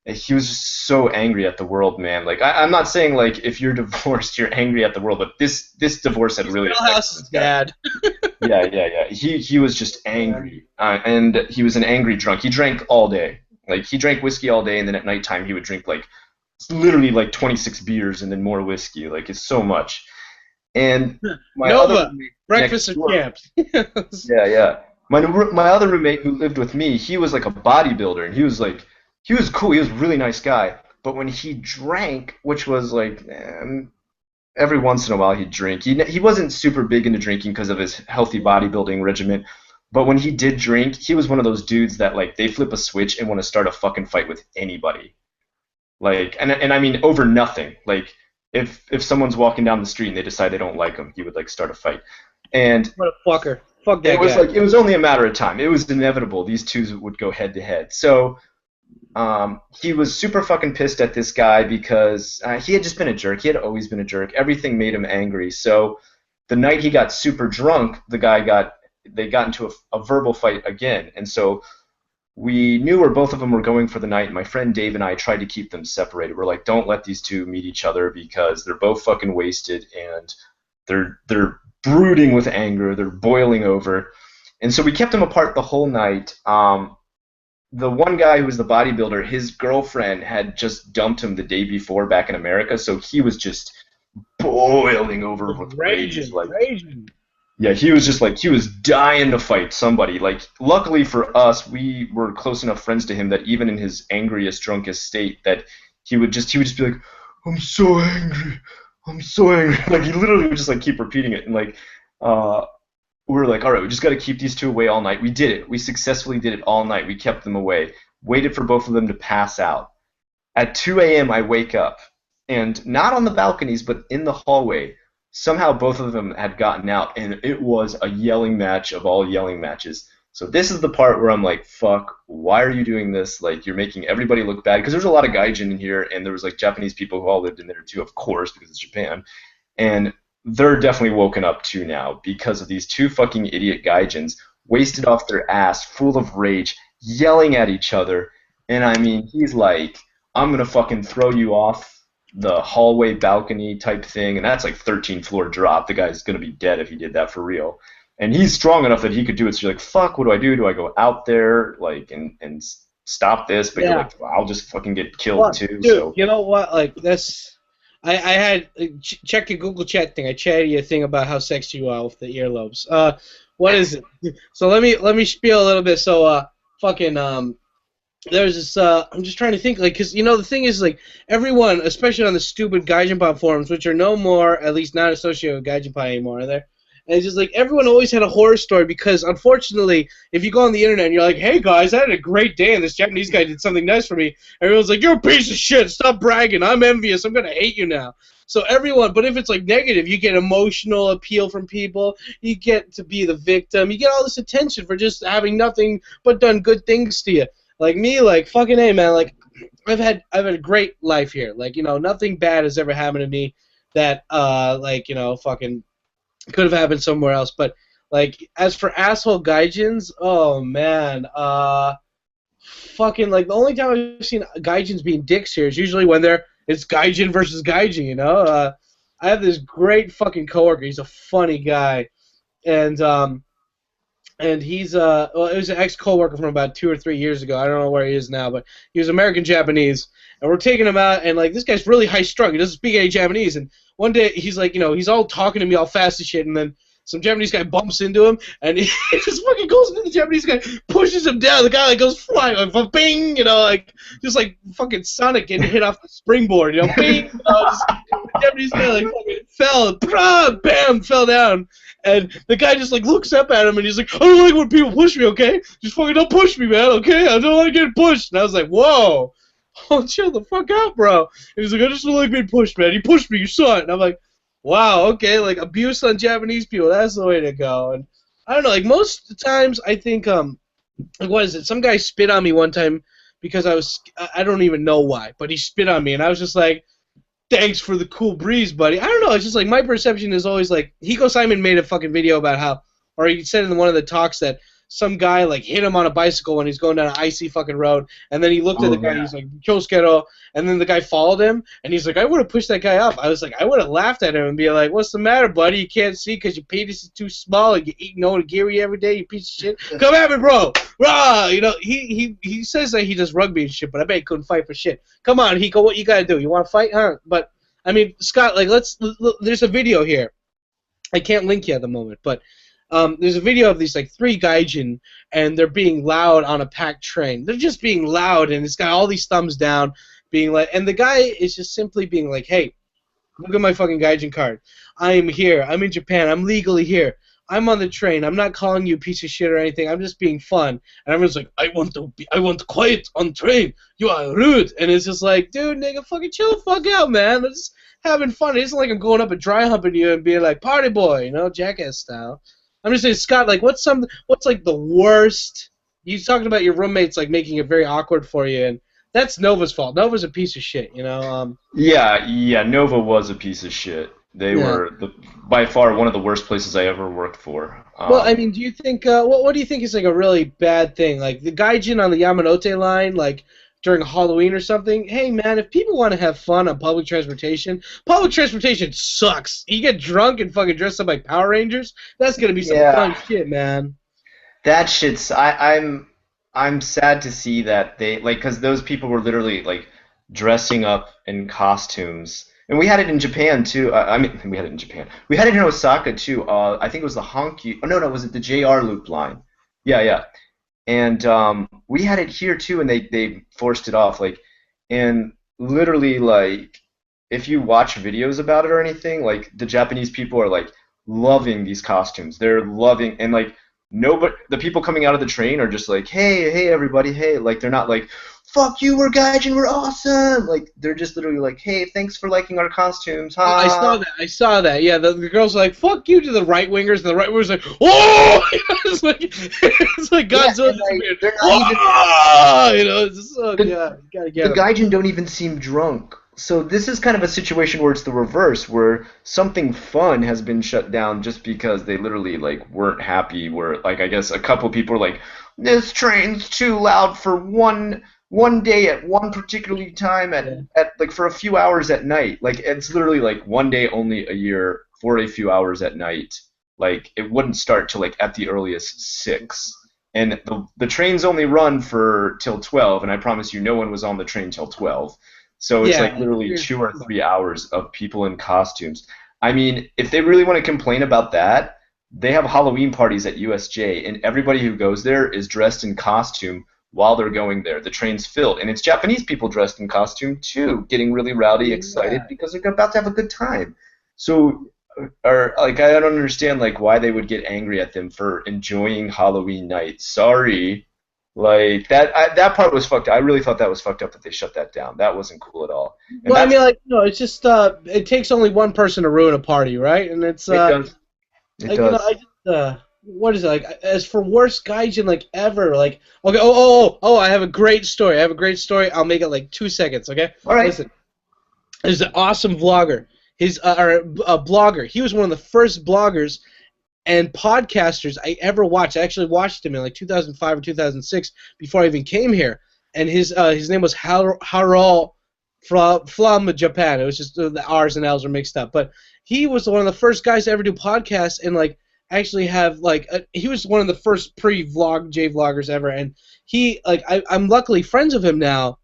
He was just so angry at the world, man. Like I'm not saying like if you're divorced you're angry at the world, but this divorce had really affected
House is
this guy.
bad.
Yeah. He was just angry, and he was an angry drunk. He drank all day. Like he drank whiskey all day, and then at nighttime he would drink like literally like 26 beers and then more whiskey. Like it's so much. And my other
Nova,
roommate
breakfast
next
of
door,
champs.
yeah. My other roommate who lived with me, he was like a bodybuilder, and he was cool. He was a really nice guy. But when he drank, which was like every once in a while he'd drink. He wasn't super big into drinking because of his healthy bodybuilding regimen. But when he did drink, he was one of those dudes that like they flip a switch and want to start a fucking fight with anybody. Like and I mean over nothing. Like if someone's walking down the street and they decide they don't like him, he would like start a fight. And
What a fucker. Fuck that
it was
guy.
like it was only a matter of time. It was inevitable. These two would go head to head. So he was super fucking pissed at this guy because he had just been a jerk. He had always been a jerk. Everything made him angry. So the night he got super drunk, they got into a verbal fight again. And so we knew where both of them were going for the night. My friend Dave and I tried to keep them separated. We're like, don't let these two meet each other because they're both fucking wasted and they're brooding with anger. They're boiling over. And so we kept them apart the whole night. The one guy who was the bodybuilder, his girlfriend had just dumped him the day before back in America, so he was just boiling over with rage. Like,
Raging.
yeah, he was just like he was dying to fight somebody. Like, luckily for us, we were close enough friends to him that even in his angriest, drunkest state, that he would just be like, "I'm so angry, I'm so angry." Like he literally would just like keep repeating it, and like we were like, all right, we just got to keep these two away all night. We did it. We successfully did it all night. We kept them away. Waited for both of them to pass out. At 2 a.m., I wake up, and not on the balconies, but in the hallway. Somehow both of them had gotten out, and it was a yelling match of all yelling matches. So this is the part where I'm like, fuck, why are you doing this? Like, you're making everybody look bad. Because there's a lot of gaijin in here, and there was like Japanese people who all lived in there too, of course, because it's Japan. And they're definitely woken up too now because of these two fucking idiot gaijins wasted off their ass, full of rage, yelling at each other. And I mean, he's like, I'm gonna fucking throw you off the hallway balcony type thing, and that's like 13th floor drop. The guy's gonna be dead if he did that for real. And he's strong enough that he could do it. So you're like, fuck, what do I do? Do I go out there like and stop this? But you're like, well, I'll just fucking get killed
Well,
too.
dude,
So
you know what? Like that's. I had check your Google chat thing. I chatted you a thing about how sexy you are with the earlobes. What is it? So let me spiel a little bit. So fucking there's this. I'm just trying to think, like, because the thing is, like, everyone, especially on the stupid Gaijin Pop forums, which are no more, at least not associated with Gaijin Pop anymore, are there? And it's just like everyone always had a horror story because, unfortunately, if you go on the internet and you're like, "Hey guys, I had a great day and this Japanese guy did something nice for me," everyone's like, "You're a piece of shit. Stop bragging. I'm envious. I'm gonna hate you now." So everyone, but if it's like negative, you get emotional appeal from people. You get to be the victim. You get all this attention for just having nothing but done good things to you. Like me, like fucking A, man. Like I've had a great life here. Like nothing bad has ever happened to me that like fucking could have happened somewhere else. But like as for asshole gaijins, oh man, fucking like the only time I've seen gaijins being dicks here is usually when it's gaijin versus gaijin. I have this great fucking coworker. He's a funny guy, and he's well, it was an ex-coworker from about 2 or 3 years ago. I don't know where he is now, but he was American Japanese, and we're taking him out, and like this guy's really high strung. He doesn't speak any Japanese, and one day he's like, he's all talking to me all fast and shit, and then some Japanese guy bumps into him, and he just fucking goes into the Japanese guy, pushes him down. The guy like goes flying, like bing, like just like fucking Sonic getting hit off the springboard, bing. The Japanese guy like fucking fell, bam, fell down, and the guy just like looks up at him, and he's like, I don't like when people push me, okay? Just fucking don't push me, man, okay? I don't want to get pushed. And I was like, whoa, oh, chill the fuck out, bro. And he's like, I just don't like being pushed, man. He pushed me, you saw it. And I'm like, wow, okay, like abuse on Japanese people, that's the way to go. And I don't know, like most of the times I think like what is it? Some guy spit on me one time because I don't even know why, but he spit on me and I was just like, thanks for the cool breeze, buddy. I don't know, it's just like my perception is always like Hiko Simon made a fucking video about how, or he said in one of the talks that some guy like hit him on a bicycle when he's going down an icy fucking road, and then he looked at the guy and he's like, Kyoskero, and then the guy followed him, and he's like, I would have pushed that guy up. I was like, I would have laughed at him and be like, what's the matter, buddy? You can't see because your penis is too small and you eat onigiri every day, you piece of shit. Come at me, bro. Rah! He says that he does rugby and shit, but I bet he couldn't fight for shit. Come on, Hiko, what you gotta do? You want to fight, huh? But I mean, Scott, like there's a video here. I can't link you at the moment, but there's a video of these like 3 gaijin, and they're being loud on a packed train. They're just being loud, and it's got all these thumbs down, being like, and the guy is just simply being like, hey, look at my fucking gaijin card. I am here. I'm in Japan. I'm legally here. I'm on the train. I'm not calling you a piece of shit or anything. I'm just being fun. And everyone's like, I want quiet on train. You are rude. And it's just like, dude, nigga, fucking chill the fuck out, man. I'm just having fun. It isn't like I'm going up and dry humping you and being like, party boy, jackass style. I'm just saying, Scott, like, what's like the worst? You talking about your roommates like making it very awkward for you, and that's Nova's fault. Nova's a piece of shit,
Yeah, Nova was a piece of shit. They were by far one of the worst places I ever worked for.
Well, I mean, do you think what do you think is like a really bad thing? Like the gaijin on the Yamanote line, like during Halloween or something. Hey, man, if people want to have fun on public transportation sucks. You get drunk and fucking dress up like Power Rangers. That's gonna be some fun shit, man.
That shit's. I'm sad to see that they like because those people were literally like dressing up in costumes. And we had it in Japan too. I mean, we had it in Japan. We had it in Osaka too. I think it was the Hankyu. Oh no, was it the JR Loop line? Yeah. And we had it here too, and they forced it off. Like, and literally, like, if you watch videos about it or anything, like the Japanese people are like loving these costumes. They're loving, and like nobody, the people coming out of the train are just like, hey everybody, hey. Like they're not like, fuck you, we're gaijin, we're awesome. Like they're just literally like, hey, thanks for liking our costumes. Ha.
I saw that. Yeah, the girls are like, fuck you to the right wingers, and the right wingers are like, oh, it's like Godzilla.
Yeah, they're not even.
It's just, oh god, you gotta get
the gaijin don't even seem drunk. So this is kind of a situation where it's the reverse, where something fun has been shut down just because they literally like weren't happy. Where like I guess a couple people are like, this train's too loud for one day at one particular time at like for a few hours at night. Like it's literally like one day only a year for a few hours at night. Like it wouldn't start till like at the earliest 6. And the trains only run for till 12, and I promise you no one was on the train till 12. So it's like literally 2 or 3 hours of people in costumes. I mean, if they really want to complain about that, they have Halloween parties at USJ, and everybody who goes there is dressed in costume while they're going there. The train's filled, and it's Japanese people dressed in costume too, getting really rowdy, excited because they're about to have a good time. So, or like I don't understand like why they would get angry at them for enjoying Halloween night. Sorry, Like that part was fucked up. I really thought that was fucked up that they shut that down. That wasn't cool at all. And
Well, I
that's
mean, like, it's just it takes only one person to ruin a party, right? And it's
it does. It
like,
does.
I just what is it like? As for worst gaijin like ever, like, okay, I have a great story. I'll make it like 2 seconds, okay?
All right.
Listen, there's an awesome vlogger. He's or a blogger. He was one of the first bloggers and podcasters I ever watched. I actually watched him in like 2005 or 2006 before I even came here. And his name was Harold from Japan. It was just the R's and L's were mixed up. But he was one of the first guys to ever do podcasts and like actually have like he was one of the first pre-vlog J-vloggers ever. And he like I'm luckily friends with him now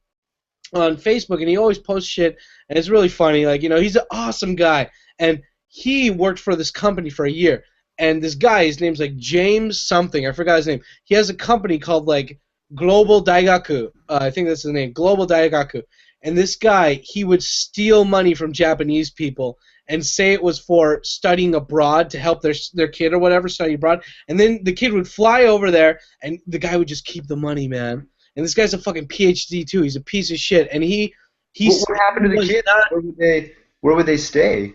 on Facebook, and he always posts shit, and it's really funny. Like, he's an awesome guy, and he worked for this company for a year. And this guy, his name's like James something. I forgot his name. He has a company called like Global Daigaku. I think that's his name, Global Daigaku. And this guy, he would steal money from Japanese people and say it was for studying abroad to help their kid or whatever study abroad. And then the kid would fly over there, and the guy would just keep the money, man. And this guy's a fucking PhD too. He's a piece of shit. And
What happened to the kids? Where would they stay?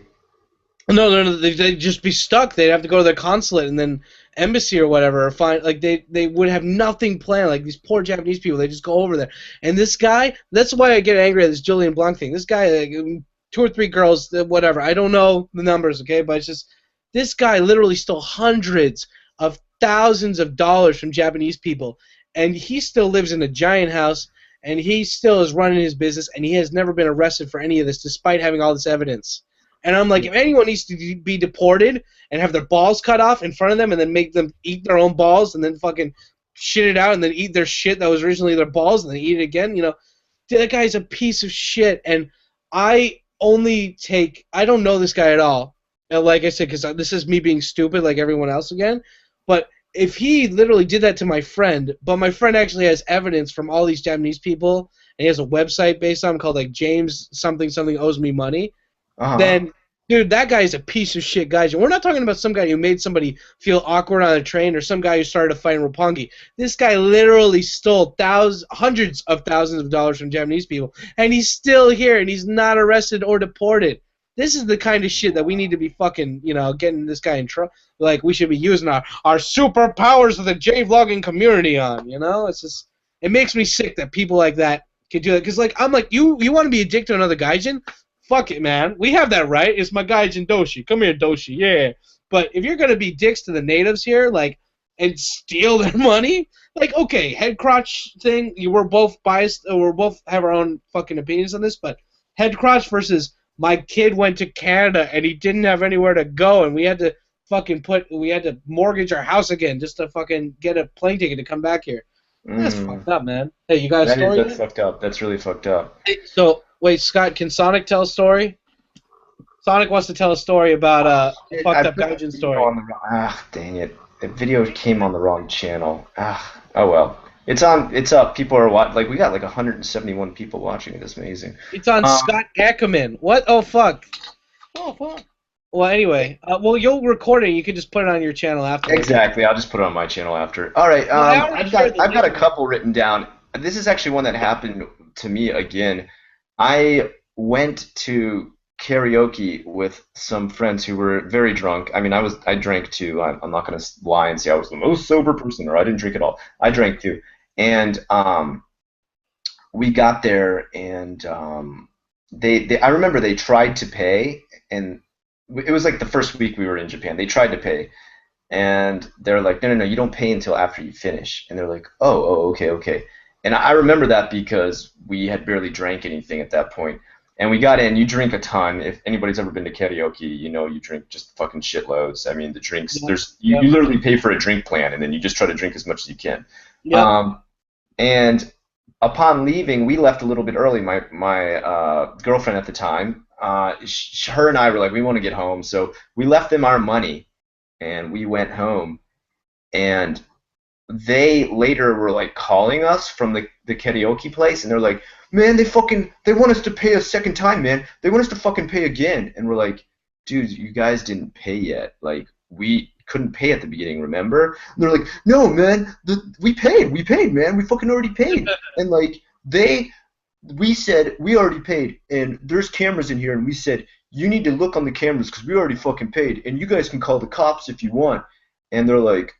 No, they'd just be stuck. They'd have to go to their consulate and then embassy or whatever, or find like they would have nothing planned. Like these poor Japanese people, they just go over there. And this guy, that's why I get angry at this Julian Blanc thing. This guy, like, 2 or 3 girls, whatever. I don't know the numbers, okay, but it's just this guy literally stole hundreds of thousands of dollars from Japanese people, and he still lives in a giant house, and he still is running his business, and he has never been arrested for any of this, despite having all this evidence. And I'm like, if anyone needs to be deported and have their balls cut off in front of them and then make them eat their own balls and then fucking shit it out and then eat their shit that was originally their balls and then eat it again, that guy's a piece of shit. And I don't know this guy at all. And like I said, because this is me being stupid like everyone else again. But if he literally did that to my friend, but my friend actually has evidence from all these Japanese people, and he has a website based on him called like James something owes me money, then, dude, that guy's a piece of shit, guys. And we're not talking about some guy who made somebody feel awkward on a train or some guy who started a fight in Roppongi. This guy literally stole hundreds of thousands of dollars from Japanese people, and he's still here, and he's not arrested or deported. This is the kind of shit that we need to be fucking, getting this guy in trouble. Like, we should be using our superpowers of the J-vlogging community on, It's just, it makes me sick that people like that can do that. Because, like, I'm like, you want to be a dick to another gaijin? Fuck it, man. We have that right. It's my gaijin Doshi. Come here, Doshi. Yeah. But if you're going to be dicks to the natives here, like, and steal their money, like, okay, head crotch thing, we're both biased, or we both have our own fucking opinions on this, but head crotch versus my kid went to Canada and he didn't have anywhere to go and we had to mortgage our house again just to fucking get a plane ticket to come back here. That's fucked up, man. Hey, you got a story?
That's fucked up. That's really fucked up.
So, wait, Scott, can Sonic tell a story? Sonic wants to tell a story about a fucked up gaijin story.
Dang it. The video came on the wrong channel. Oh well. It's up. People are watching. Like, we got like 171 people watching it. It's amazing.
It's on Scott Ackerman. What? Oh, fuck. Oh, fuck. Well, anyway. You'll record it. You can just put it on your channel after.
Exactly. I'll just put it on my channel after. All right. I've got a couple written down. This is actually one that happened to me again. I went to karaoke with some friends who were very drunk. I mean, I drank too. I'm not going to lie and say I was the most sober person or I didn't drink at all. I drank too. And we got there, and I remember they tried to pay, and it was like the first week we were in Japan. They tried to pay, and they're like, no, you don't pay until after you finish. And they're like, oh, okay. And I remember that because we had barely drank anything at that point. And we got in. You drink a ton. If anybody's ever been to karaoke, you drink just fucking shitloads. I mean, the drinks. You literally pay for a drink plan, and then you just try to drink as much as you can. Yep. And upon leaving, we left a little bit early. My girlfriend at the time, her and I were like, we want to get home, so we left them our money, and we went home. And they later were like calling us from the karaoke place, and they're like, man, they want us to pay a second time, man. They want us to fucking pay again. And we're like, dude, you guys didn't pay yet. Like, we couldn't pay at the beginning, remember? And they're like, no, man, we paid, man, we fucking already paid. And like we said we already paid, and there's cameras in here, and we said you need to look on the cameras because we already fucking paid, and you guys can call the cops if you want. And they're like,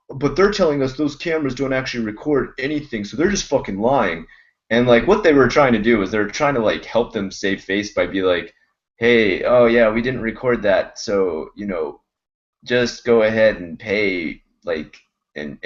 but they're telling us those cameras don't actually record anything, so they're just fucking lying. And like what they were trying to do is they're trying to like help them save face by be like, hey, oh yeah, we didn't record that, so just go ahead and pay, like, and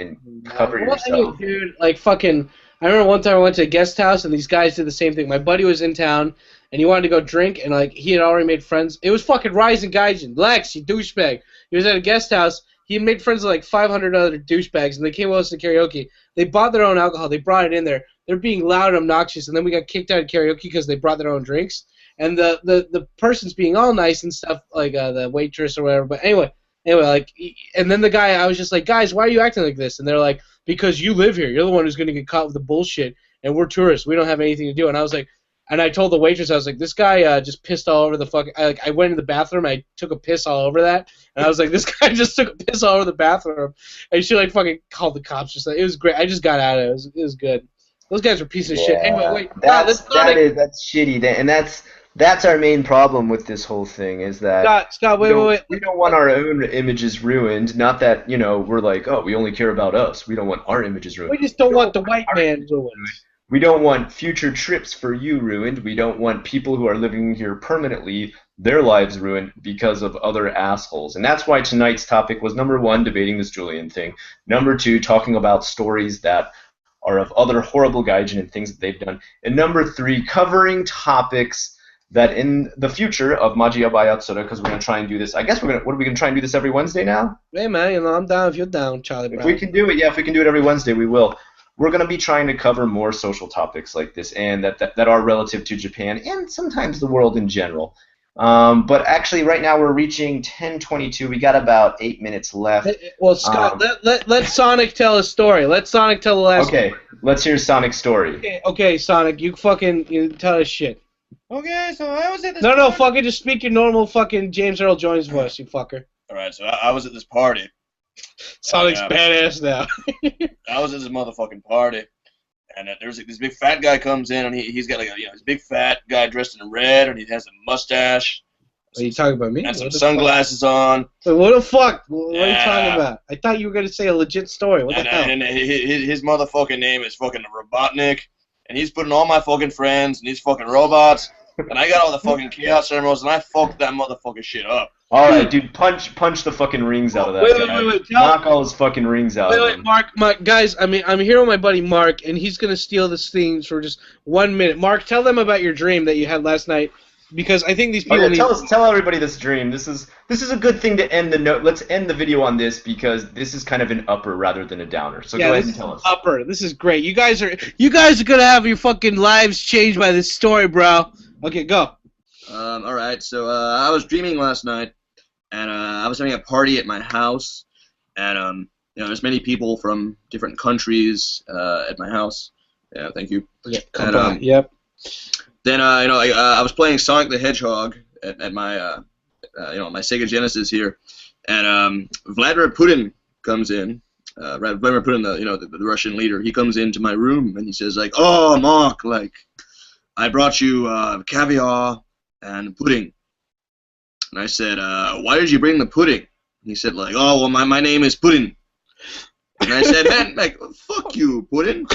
cover yourself.
Dude, like fucking. I remember one time I went to a guest house and these guys did the same thing. My buddy was in town and he wanted to go drink and like he had already made friends. It was fucking Rising Gaijin. Lex, you douchebag. He was at a guest house. He had made friends with like 500 other douchebags and they came with us to karaoke. They bought their own alcohol. They brought it in there. They're being loud and obnoxious, and then we got kicked out of karaoke because they brought their own drinks. And the person's being all nice and stuff, like the waitress or whatever. But anyway, like, and then the guy, I was just like, guys, why are you acting like this? And they're like, because you live here. You're the one who's going to get caught with the bullshit, and we're tourists. We don't have anything to do. And I was like, and I told the waitress, I was like, this guy just pissed all over the fucking. I went in the bathroom, I took a piss all over that, and I was like, this guy just took a piss all over the bathroom, and she like fucking called the cops. Just like, it was great. I just got out of it. It was good. Those guys were pieces of shit. Anyway, wait.
That's shitty. And that's our main problem with this whole thing is that
Scott, wait.
We don't want our own images ruined. Not that, we're like, oh, we only care about us. We don't want our images ruined.
We just don't want the white man ruined.
We don't want future trips for you ruined. We don't want people who are living here permanently, their lives ruined because of other assholes. And that's why tonight's topic was, number one, debating this Julian thing. Number two, talking about stories that are of other horrible gaijin and things that they've done. And number three, covering topics that in the future of Majiyabai Yatsura, because we're going to try and do this, I guess what are we going to try and do this every Wednesday now?
Hey man, I'm down if you're down, Charlie Brown.
If we can do it every Wednesday, we will. We're going to be trying to cover more social topics like this and that are relative to Japan and sometimes the world in general. But actually, right now we're reaching 10:22. We got about 8 minutes left.
Well, Scott, let Sonic tell a story. Let Sonic tell the last.
Okay, let's hear Sonic's story.
Okay, Sonic, you tell us shit.
Okay, so I was at this.
No, fucking just speak your normal fucking James Earl Jones voice, you fucker.
All right, so I was at this party.
Sonic's badass now.
I was at this motherfucking party. And there's this big fat guy comes in, and he's got like this big fat guy dressed in red, and he has a mustache.
Are you talking about me?
And some sunglasses on.
Wait, what the fuck? What are you talking about? I thought you were gonna say a legit story. What the hell?
And his motherfucking name is fucking Robotnik, and he's putting all my fucking friends and these fucking robots, and I got all the fucking Chaos Emeralds, and I fucked that motherfucking shit up.
All right, dude, punch the fucking rings out of that guy. Wait. Knock all his fucking rings out.
Wait, Mark, guys, I'm here with my buddy Mark, and he's gonna steal this thing for just 1 minute. Mark, tell them about your dream that you had last night, because I think these people need.
Tell everybody this dream. This is a good thing to end the note. Let's end the video on this because this is kind of an upper rather than a downer. So go ahead and tell us.
Upper. This is great. You guys are gonna have your fucking lives changed by this story, bro. Okay, go.
All right. So I was dreaming last night. And I was having a party at my house, and there's many people from different countries at my house. Yeah, thank you.
And, yep.
Then I was playing Sonic the Hedgehog at my my Sega Genesis here, and Vladimir Putin comes in. Vladimir Putin, the Russian leader, he comes into my room and he says like, "Oh, Mark, like I brought you caviar and pudding." And I said, why did you bring the pudding? And he said, like, oh, well, my name is Pudding. And I said, man, like, fuck you, Pudding.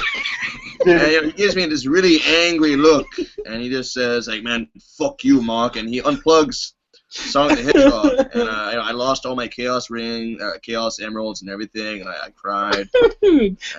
And he gives me this really angry look. And he just says, like, man, fuck you, Mark. And he unplugs Sonic the Hedgehog. And I lost all my Chaos Emeralds and everything. And I cried.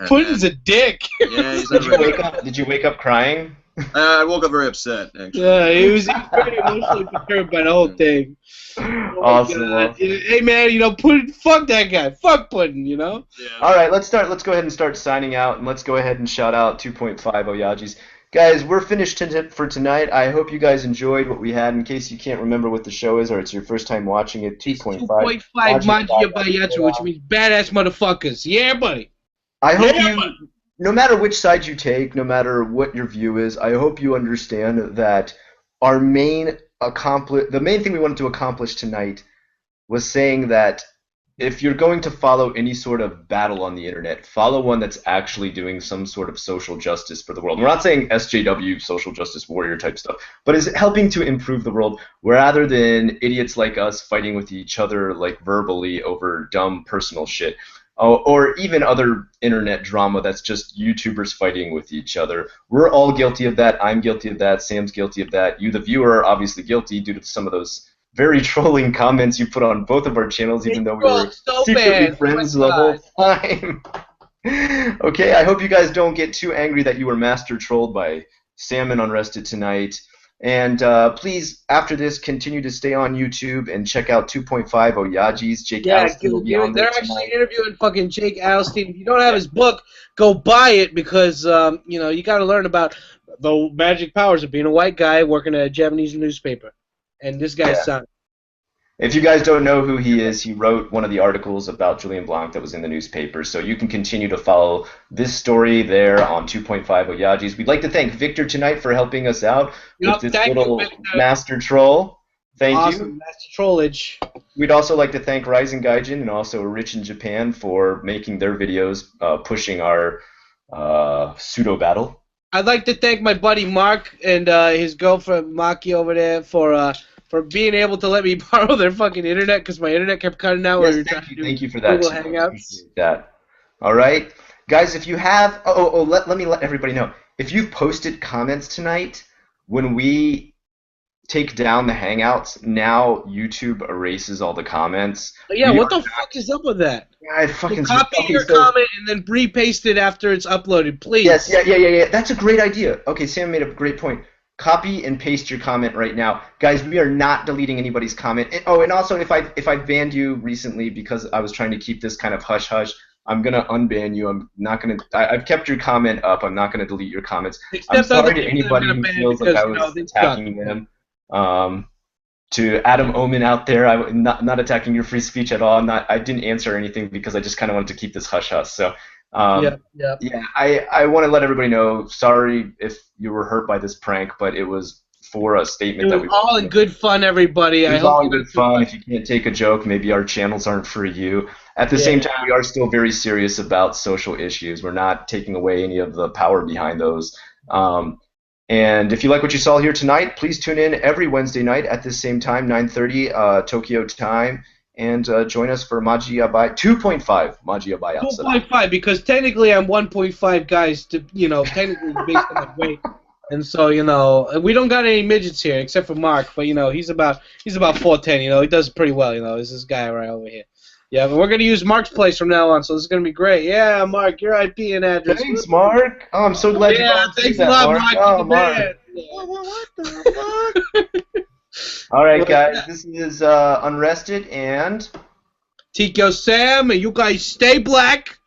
Pudding's a dick.
Yeah, he's
Did you wake up crying?
I woke up very upset, actually.
Yeah, he was very emotionally perturbed by the whole thing.
Awesome.
Hey, man, Pudding, fuck that guy. Fuck Pudding, Yeah.
All right, let's go ahead and start signing out, and let's go ahead and shout out 2.5 Oyajis. Guys, we're finished for tonight. I hope you guys enjoyed what we had. In case you can't remember what the show is or it's your first time watching it, 2.5
Majiyabai Yatsura, which means badass motherfuckers. Yeah, buddy.
I hope no matter which side you take, no matter what your view is, I hope you understand that the main thing we wanted to accomplish tonight was saying that if you're going to follow any sort of battle on the internet, follow one that's actually doing some sort of social justice for the world. We're not saying SJW, social justice warrior type stuff, but is helping to improve the world rather than idiots like us fighting with each other like verbally over dumb personal shit. Or even other internet drama that's just YouTubers fighting with each other. We're all guilty of that. I'm guilty of that. Sam's guilty of that. You, the viewer, are obviously guilty due to some of those very trolling comments you put on both of our channels, even though we were
so
secretly
bad.
friends the whole time. Okay, I hope you guys don't get too angry that you were master trolled by Sam and Unrested tonight. And please, after this, continue to stay on YouTube and check out 2.5 Oyaji's. Jake Alston will be on there
they're actually
tonight.
interviewing fucking Jake Alston. If you don't have his book, go buy it because you got to learn about the magic powers of being a white guy working at a Japanese newspaper. And this guy's son.
If you guys don't know who he is, he wrote one of the articles about Julian Blanc that was in the newspaper, so you can continue to follow this story there on 2.5 Oyaji's. We'd like to thank Victor tonight for helping us out with this little master troll. Thank
awesome.
you.
Master trollage.
We'd also like to thank Rising Gaijin and also Rich in Japan for making their videos pushing our pseudo battle.
I'd like to thank my buddy Mark and his girlfriend Maki over there for being able to let me borrow their fucking internet because my internet kept cutting out.
Yes, thank you for that.
Google Hangouts.
That. All right, guys. If you have, let me let everybody know. If you've posted comments tonight, when we take down the Hangouts, now YouTube erases all the comments.
Yeah, what the fuck is up with that?
Yeah, fucking
copy your comment and then repaste it after it's uploaded, please.
Yes, yeah. That's a great idea. Okay, Sam made a great point. Copy and paste your comment right now, guys. We are not deleting anybody's comment. And also, if I banned you recently because I was trying to keep this kind of hush hush, I'm gonna unban you. I'm not gonna. I've kept your comment up. I'm not gonna delete your comments. I'm sorry to anybody who feels like I was attacking them. To Adam Omen out there, I'm not attacking your free speech at all. I didn't answer anything because I just kind of wanted to keep this hush hush. So. Yeah, I want to let everybody know, sorry if you were hurt by this prank, but it was for a statement that we...
It was all in good fun, everybody.
It was all in good fun. If you can't take a joke, maybe our channels aren't for you. At the same time, we are still very serious about social issues. We're not taking away any of the power behind those. And if you like what you saw here tonight, please tune in every Wednesday night at this same time, 9:30 Tokyo time. And join us for Majiyabai 2.5 Majiyabai Yatsura.
2.5 because technically I'm 1.5 guys to technically based on my weight, and so we don't got any midgets here except for Mark, but he's about 4'10", he does pretty well, Is this guy right over here. Yeah, but we're gonna use Mark's place from now on, so this is gonna be great. Yeah, Mark, your IP and address.
Thanks, Mark. Oh, I'm so glad you
thanks a lot, Mark.
Oh, Mark. What the fuck? All right, guys, this is Unrested and
Tikyo Sam, and you guys stay black.